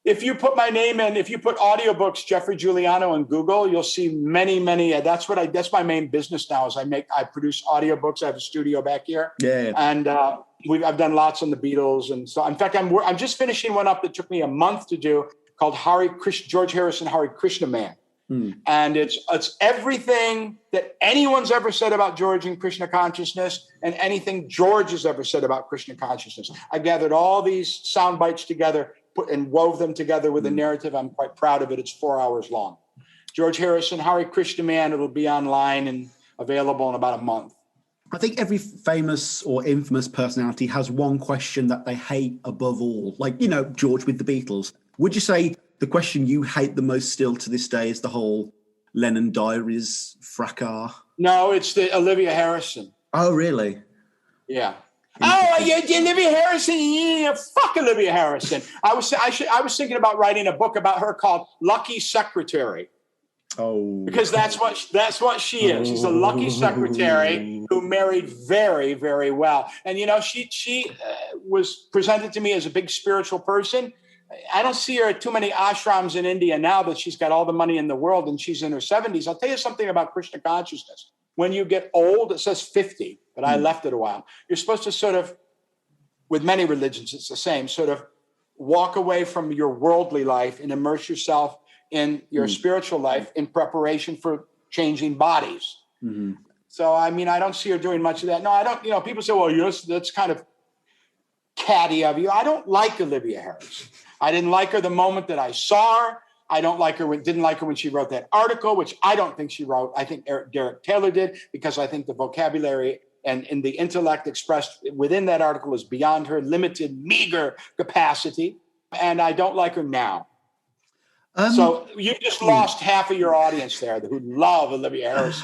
[SPEAKER 2] If you put my name in, if you put audiobooks, Geoffrey Giuliano in Google, you'll see many. That's my main business now is I produce audiobooks. I have a studio back here.
[SPEAKER 3] Yeah.
[SPEAKER 2] And I've done lots on the Beatles. And so, in fact, I'm just finishing one up that took me a month to do called George Harrison, Hare Krishna Man. And it's everything that anyone's ever said about George and Krishna consciousness and anything George has ever said about Krishna consciousness. I gathered all these sound bites together and wove them together with a narrative. I'm quite proud of it. It's 4 hours long. George Harrison, Hare Krishna Man. It'll be online and available in about a month.
[SPEAKER 3] I think every famous or infamous personality has one question that they hate above all. Like, George with the Beatles. Would you say the question you hate the most still to this day is the whole Lennon Diaries fracas? No,
[SPEAKER 2] it's the Olivia Harrison.
[SPEAKER 3] Oh, really?
[SPEAKER 2] Yeah. Oh, Olivia Harrison. Yeah, fuck Olivia Harrison. I was thinking about writing a book about her called Lucky Secretary.
[SPEAKER 3] Oh,
[SPEAKER 2] because that's what she is. She's a lucky secretary who married very, very well. And she was presented to me as a big spiritual person. I don't see her at too many ashrams in India now that she's got all the money in the world and she's in her 70s. I'll tell you something about Krishna consciousness. When you get old, it says 50, but I left it a while. You're supposed to sort of, with many religions, it's the same, sort of walk away from your worldly life and immerse yourself in your spiritual life in preparation for changing bodies.
[SPEAKER 3] Mm-hmm.
[SPEAKER 2] So, I mean, I don't see her doing much of that. No, I don't. You know, people say, well, that's kind of catty of you. I don't like Olivia Harris. I didn't like her the moment that I saw her. I didn't like her when she wrote that article, which I don't think she wrote. I think Derek Taylor did, because I think the vocabulary and the intellect expressed within that article is beyond her limited, meager capacity. And I don't like her now. So you just lost half of your audience there who love Olivia Harris.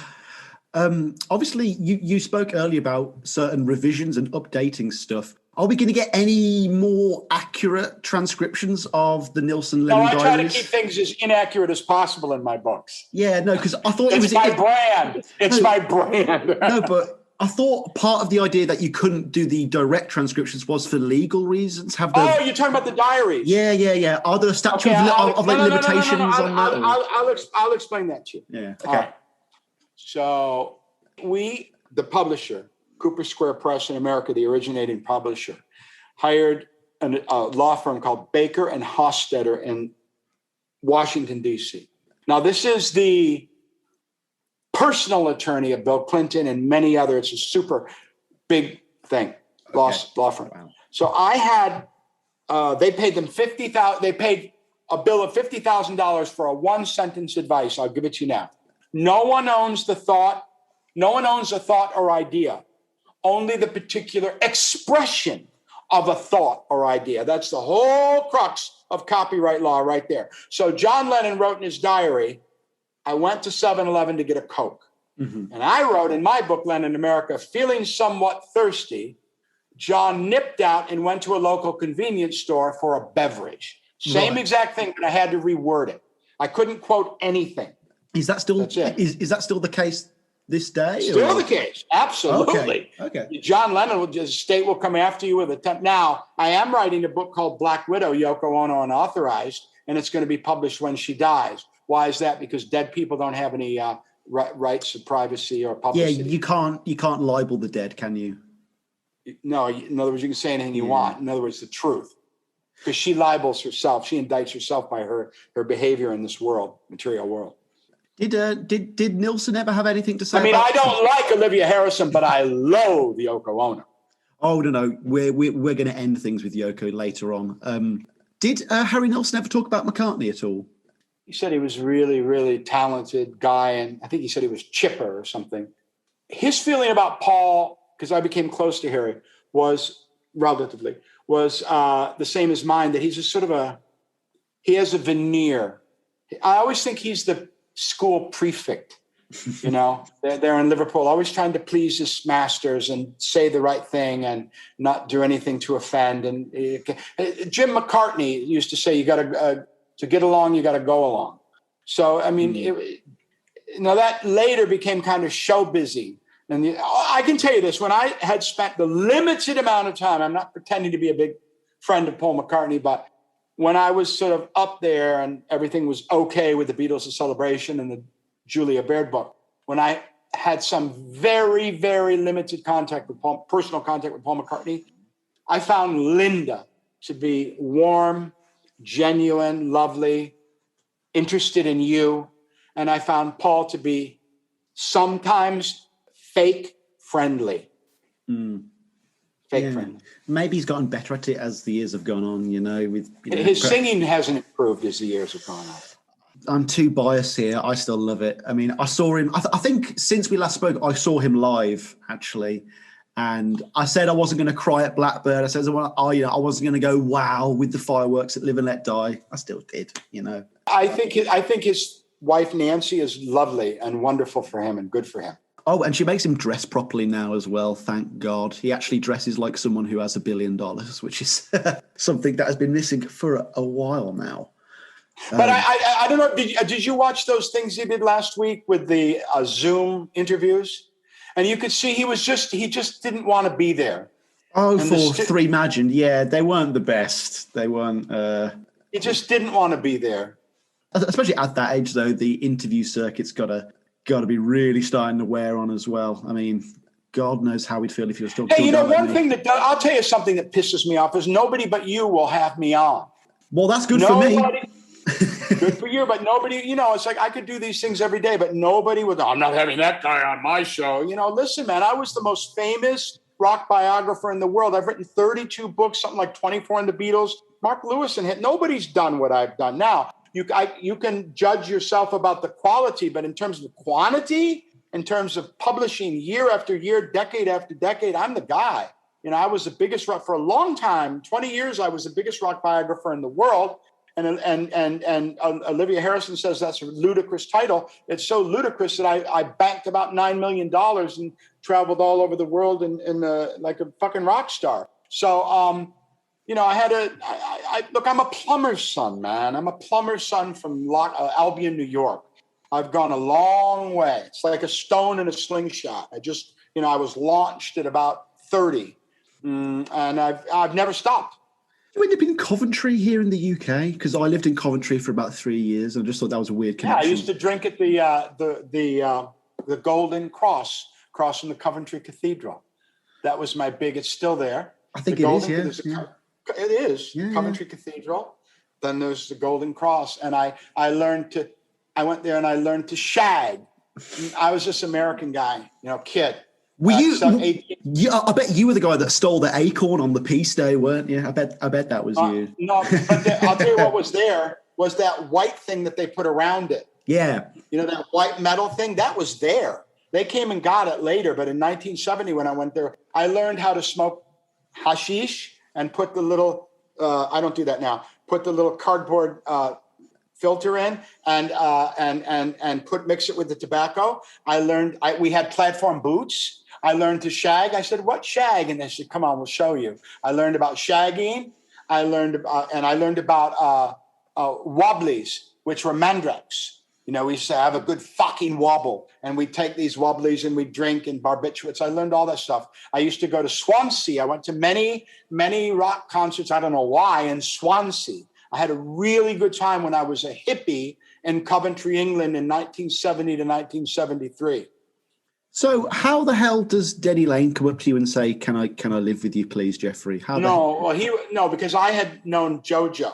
[SPEAKER 3] Obviously, you spoke earlier about certain revisions and updating stuff. Are we going to get any more accurate transcriptions of the Nilsson Lennon diaries?
[SPEAKER 2] No, I try to keep things as inaccurate as possible in my books.
[SPEAKER 3] Yeah, no, because I thought
[SPEAKER 2] it's my brand. It's my brand.
[SPEAKER 3] No, but I thought part of the idea that you couldn't do the direct transcriptions was for legal reasons.
[SPEAKER 2] You're talking about the diaries?
[SPEAKER 3] Yeah. Are there statute of limitations on that?
[SPEAKER 2] I'll explain that to you.
[SPEAKER 3] Yeah. Okay.
[SPEAKER 2] Right. So the publisher, Cooper Square Press in America, the originating publisher, hired a law firm called Baker and Hofstetter in Washington, D.C. Now, this is the personal attorney of Bill Clinton and many others. It's a super big thing, law firm. Wow. So I had, they paid them $50,000. They paid a bill of $50,000 for a one-sentence advice. I'll give it to you now. No one owns the thought. No one owns a thought or idea. Only the particular expression of a thought or idea. That's the whole crux of copyright law right there. So John Lennon wrote in his diary, I went to 7-Eleven to get a Coke. Mm-hmm. And I wrote in my book, Lennon America, feeling somewhat thirsty, John nipped out and went to a local convenience store for a beverage. Same exact thing, but I had to reword it. I couldn't quote anything.
[SPEAKER 3] Is that still is that still the case this day?
[SPEAKER 2] Still the case. Absolutely.
[SPEAKER 3] Okay.
[SPEAKER 2] John Lennon state will come after you with a Now, I am writing a book called Black Widow, Yoko Ono Unauthorized, and it's going to be published when she dies. Why is that? Because dead people don't have any rights of privacy or publicity.
[SPEAKER 3] Yeah, you can't libel the dead, can you?
[SPEAKER 2] No, in other words, you can say anything you want. In other words, the truth. Because she libels herself. She indicts herself by her behavior in this world, material world.
[SPEAKER 3] Did Nilsson ever have anything to say?
[SPEAKER 2] I mean, I don't like Olivia Harrison, but I loathe Yoko Ono.
[SPEAKER 3] Oh no, we're going to end things with Yoko later on. Did Harry Nilsson ever talk about McCartney at all?
[SPEAKER 2] He said he was really, really talented guy, and I think he said he was chipper or something. His feeling about Paul, because I became close to Harry, was the same as mine. That he's he has a veneer. I always think he's the school prefect, they're in Liverpool, always trying to please his masters and say the right thing and not do anything to offend. And Jim McCartney used to say, you got to get along, you got to go along. So, I mean, that later became kind of show busy. And I can tell you this, when I had spent the limited amount of time, I'm not pretending to be a big friend of Paul McCartney, but when I was sort of up there and everything was okay with the Beatles' Celebration and the Julia Baird book, when I had some very, very limited personal contact with Paul McCartney, I found Linda to be warm, genuine, lovely, interested in you. And I found Paul to be sometimes fake friendly. Friendly.
[SPEAKER 3] Maybe he's gotten better at it as the years have gone on,
[SPEAKER 2] His singing hasn't improved as the years have gone on.
[SPEAKER 3] I'm too biased here. I still love it. I mean, I saw him, I think since we last spoke, I saw him live, actually. And I said I wasn't going to cry at Blackbird. I said, I wasn't going to go wow with the fireworks at Live and Let Die. I still did,
[SPEAKER 2] I think his wife, Nancy, is lovely and wonderful for him and good for him.
[SPEAKER 3] Oh, and she makes him dress properly now as well, thank God. He actually dresses like someone who has $1 billion, which is something that has been missing for a while now.
[SPEAKER 2] But I don't know, did you watch those things he did last week with the Zoom interviews? And you could see he just didn't want to be there.
[SPEAKER 3] Oh, for Three Imagined, yeah, they weren't the best. They weren't...
[SPEAKER 2] He just didn't want to be there.
[SPEAKER 3] Especially at that age, though, the interview circuit's got to be really starting to wear on as well. I mean, God knows how we'd feel if you were still.
[SPEAKER 2] Hey, one thing I'll tell you something that pisses me off is nobody but you will have me on.
[SPEAKER 3] Well, that's good for me.
[SPEAKER 2] Good for you, but nobody, it's like I could do these things every day, but nobody would, I'm not having that guy on my show. Listen, man, I was the most famous rock biographer in the world. I've written 32 books, something like 24 on the Beatles. Mark Lewis and hit. Nobody's done what I've done. Now, you can judge yourself about the quality, but in terms of quantity, in terms of publishing year after year, decade after decade, I'm the guy. I was the biggest rock for a long time, 20 years. I was the biggest rock biographer in the world. And Olivia Harrison says that's a ludicrous title. It's so ludicrous that I banked about $9 million and traveled all over the world like a fucking rock star. So, look, I'm a plumber's son, man. I'm a plumber's son from Albion, New York. I've gone a long way. It's like a stone in a slingshot. I was launched at about 30, and I've never stopped.
[SPEAKER 3] You end up in Coventry here in the UK? Because I lived in Coventry for about 3 years, and I just thought that was a weird connection.
[SPEAKER 2] Yeah, I used to drink at the Golden Cross across from the Coventry Cathedral. That was my big. It's still there.
[SPEAKER 3] I think it is. Yeah.
[SPEAKER 2] It is Coventry Cathedral. Then there's the Golden Cross, and I went there and I learned to shag. I was this American guy, kid.
[SPEAKER 3] Were you? I bet you were the guy that stole the acorn on the peace day, weren't you? I bet that was you.
[SPEAKER 2] No, but I'll tell you what was there was that white thing that they put around it.
[SPEAKER 3] Yeah.
[SPEAKER 2] That white metal thing that was there. They came and got it later, but in 1970 when I went there, I learned how to smoke hashish and put the little. I don't do that now. Put the little cardboard filter in and mix it with the tobacco. I learned. We had platform boots. I learned to shag. I said, "What shag?" And they said, "Come on, we'll show you." I learned about shagging. I learned about wobblies, which were mandrakes. We used to have a good fucking wobble, and we'd take these wobblies and we'd drink and barbiturates. I learned all that stuff. I used to go to Swansea. I went to many, many rock concerts. I don't know why in Swansea. I had a really good time when I was a hippie in Coventry, England in 1970 to 1973.
[SPEAKER 3] So how the hell does Denny Lane come up to you and say, "Can I live with you, please, Geoffrey"?
[SPEAKER 2] Because I had known JoJo.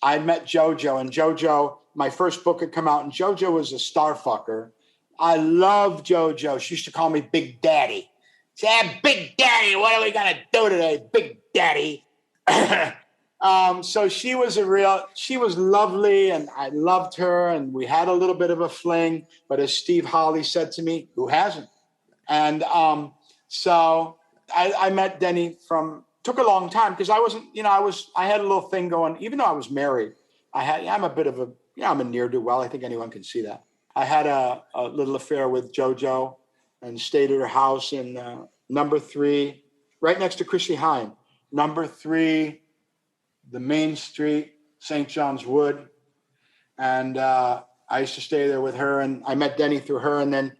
[SPEAKER 2] I had met JoJo, and JoJo, my first book had come out, and JoJo was a star fucker. I love JoJo. She used to call me Big Daddy. Say, Big Daddy, what are we gonna do today, Big Daddy? So she was lovely, and I loved her, and we had a little bit of a fling, but as Steve Hawley said to me, who hasn't? And so I met Denny took a long time because I wasn't, I had a little thing going, even though I was married, I'm a ne'er-do-well. I think anyone can see that. I had a little affair with JoJo and stayed at her house in number 3, right next to Chrissy Hine, number 3, the Main Street, St. John's Wood. And I used to stay there with her, and I met Denny through her. And then,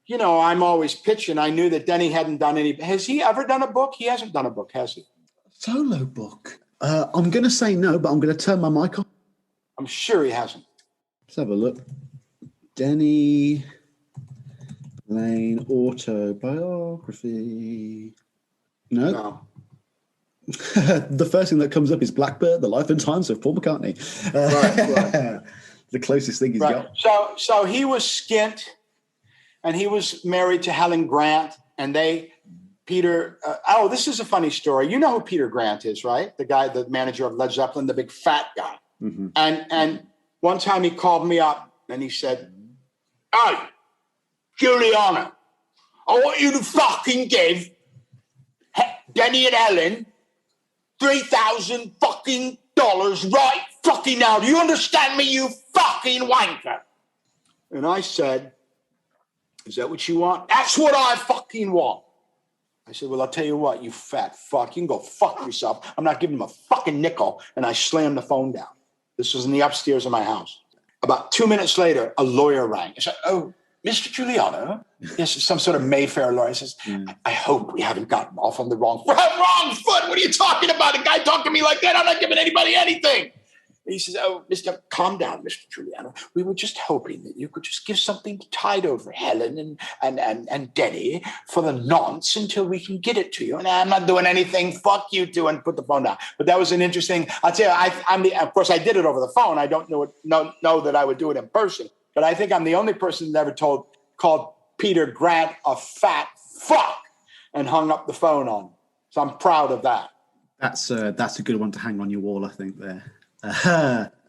[SPEAKER 2] I'm always pitching. I knew that Denny hadn't done any. Has he ever done a book? He hasn't done a book, has he?
[SPEAKER 3] Solo book? I'm going to say no, but I'm going to turn my mic off.
[SPEAKER 2] I'm sure he hasn't.
[SPEAKER 3] Let's have a look. Denny Lane autobiography. No. The first thing that comes up is Blackbird, The Life and Times of Paul McCartney. Right. The closest thing he's got.
[SPEAKER 2] So he was skint, and he was married to Helen Grant, and this is a funny story. You know who Peter Grant is, right? The guy, the manager of Led Zeppelin, the big fat guy. Mm-hmm. And one time he called me up and he said, "Hey, Giuliano, I want you to fucking give Denny and Helen $3,000 fucking dollars right fucking now. Do you understand me, you fucking wanker?" And I said, "Is that what you want?" "That's what I fucking want." I said, "Well, I'll tell you what, you fat fuck. You can go fuck yourself. I'm not giving him a fucking nickel." And I slammed the phone down. This was in the upstairs of my house. About 2 minutes later, a lawyer rang. I said, "Oh, Mr. Giuliano?" Yes, some sort of Mayfair lawyer. He says, "I hope we haven't gotten off on the wrong foot." "Wrong foot? What are you talking about? A guy talking to me like that? I'm not giving anybody anything." He says, "Oh, calm down, Mr. Giuliano. We were just hoping that you could just give something to tide over Helen and Denny for the nonce until we can get it to you. And I'm not doing anything. Fuck you two," and put the phone down. But that was an interesting. I'll tell you, of course, I did it over the phone. I don't know that I would do it in person. But I think I'm the only person that ever called Peter Grant a fat fuck and hung up the phone on. So I'm proud of that.
[SPEAKER 3] That's a good one to hang on your wall, I think. There.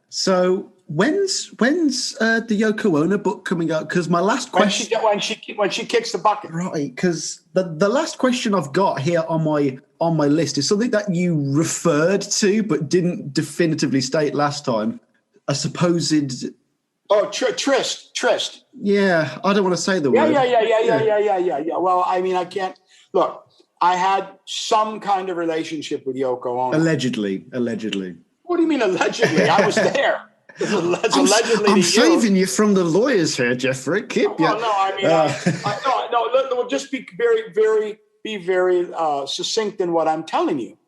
[SPEAKER 3] So when's the Yoko Ono book coming out? Because my last question
[SPEAKER 2] when she kicks the bucket,
[SPEAKER 3] right? Because the last question I've got here on my list is something that you referred to but didn't definitively state last time. A supposed tryst. Yeah, I don't want to say the word.
[SPEAKER 2] Yeah. Well, I mean, I can't look. I had some kind of relationship with Yoko Ono.
[SPEAKER 3] Allegedly.
[SPEAKER 2] What do you mean allegedly? I was there. Allegedly,
[SPEAKER 3] I'm saving you from the lawyers here, Geoffrey.
[SPEAKER 2] No, I mean, no. Just be very succinct in what I'm telling you.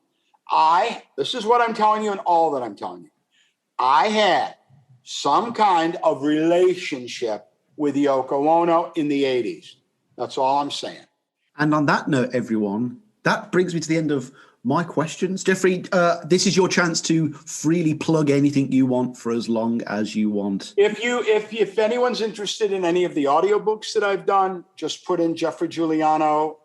[SPEAKER 2] This is what I'm telling you, and all that I'm telling you. I had some kind of relationship with Yoko Ono in the 80s. That's all I'm saying.
[SPEAKER 3] And on that note, everyone, that brings me to the end of my questions. Geoffrey, this is your chance to freely plug anything you want for as long as you want.
[SPEAKER 2] If anyone's interested in any of the audiobooks that I've done, just put in Geoffrey Giuliano,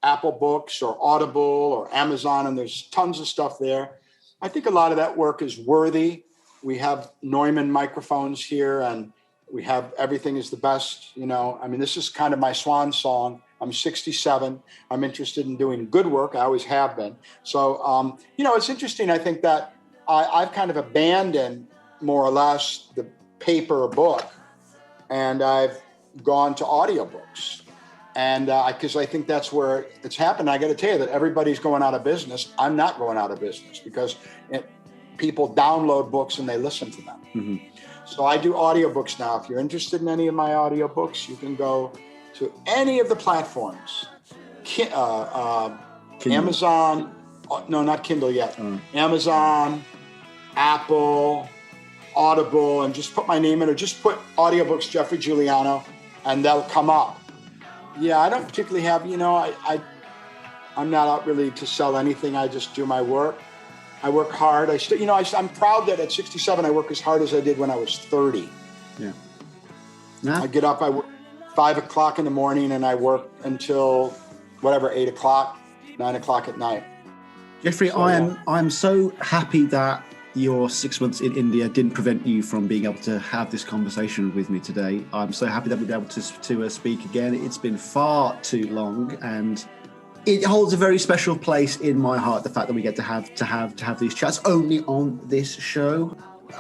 [SPEAKER 2] Apple Books or Audible or Amazon, and there's tons of stuff there. I think a lot of that work is worthy. We have Neumann microphones here, and we have Everything is the Best. I mean, this is kind of my swan song. I'm 67. I'm interested in doing good work. I always have been. So, it's interesting. I think that I've kind of abandoned more or less the paper book, and I've gone to audiobooks. And because I think that's where it's happened. I got to tell you that everybody's going out of business. I'm not going out of business because people download books and they listen to them.
[SPEAKER 3] Mm-hmm.
[SPEAKER 2] So I do audiobooks now. If you're interested in any of my audiobooks, you can go to any of the platforms. Amazon, no, not Kindle yet. Amazon, Apple, Audible, and just put my name in, or just put audiobooks Geoffrey Giuliano, and they'll come up. Yeah, I don't particularly have, I'm not out really to sell anything. I just do my work. I work hard. I'm proud that at 67, I work as hard as I did when I was 30.
[SPEAKER 3] Yeah.
[SPEAKER 2] I get up, I work 5 o'clock in the morning, and I work until 8 o'clock, 9 o'clock at night.
[SPEAKER 3] Geoffrey, I'm so happy that your 6 months in India didn't prevent you from being able to have this conversation with me today. I'm so happy that we'll be able to speak again. It's been far too long, and it holds a very special place in my heart, the fact that we get to have these chats only on this show.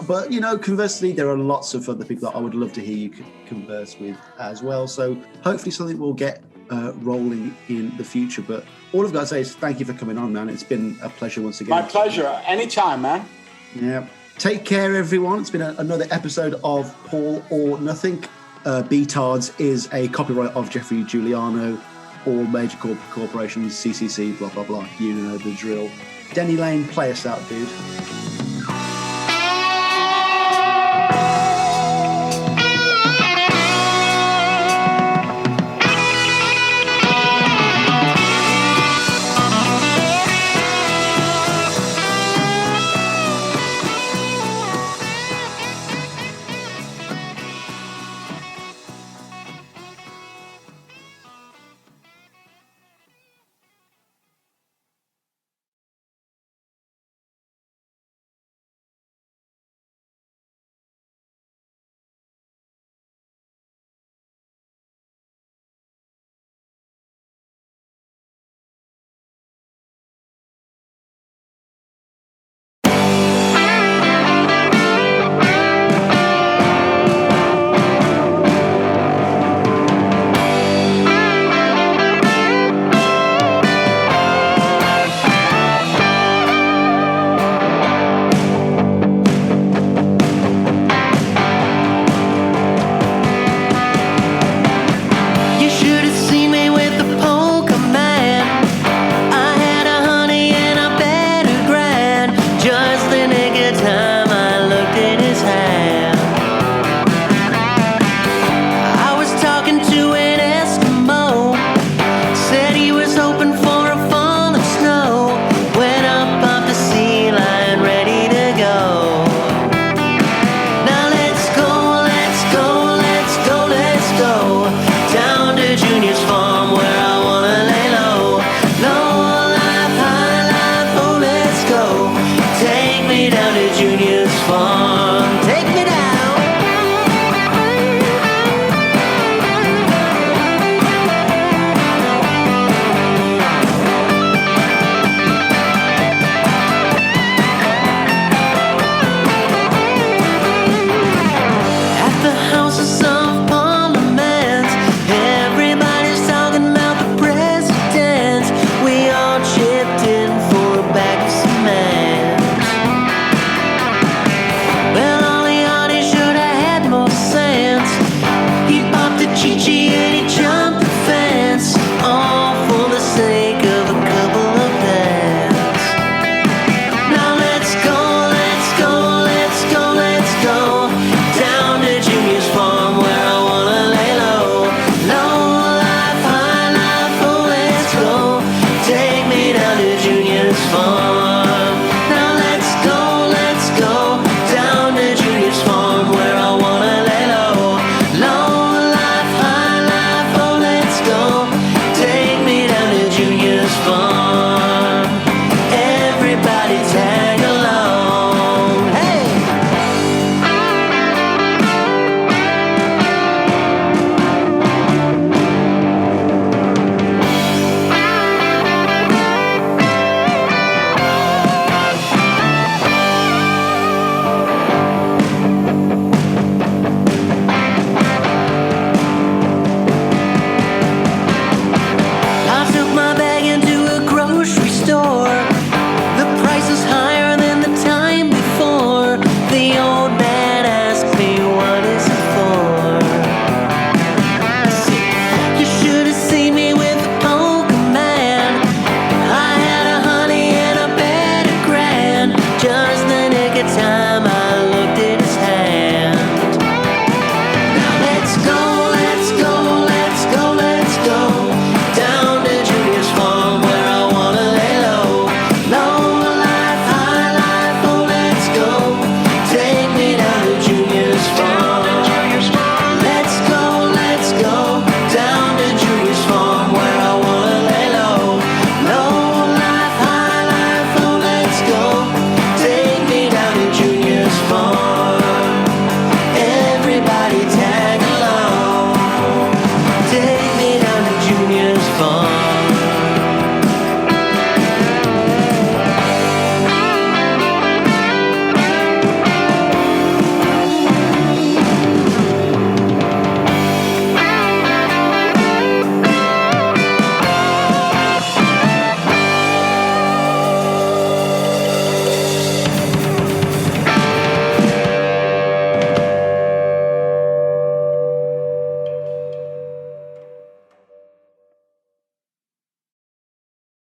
[SPEAKER 3] But, conversely, there are lots of other people that I would love to hear you converse with as well. So hopefully something will get rolling in the future. But all I've got to say is thank you for coming on, man. It's been a pleasure once again.
[SPEAKER 2] My pleasure. Anytime, man.
[SPEAKER 3] Yeah. Take care, everyone. It's been another episode of Paul or Nothing. Betards is a copyright of Geoffrey Giuliano, all major corporations, CCC, blah, blah, blah. You know the drill. Denny Lane, play us out, dude.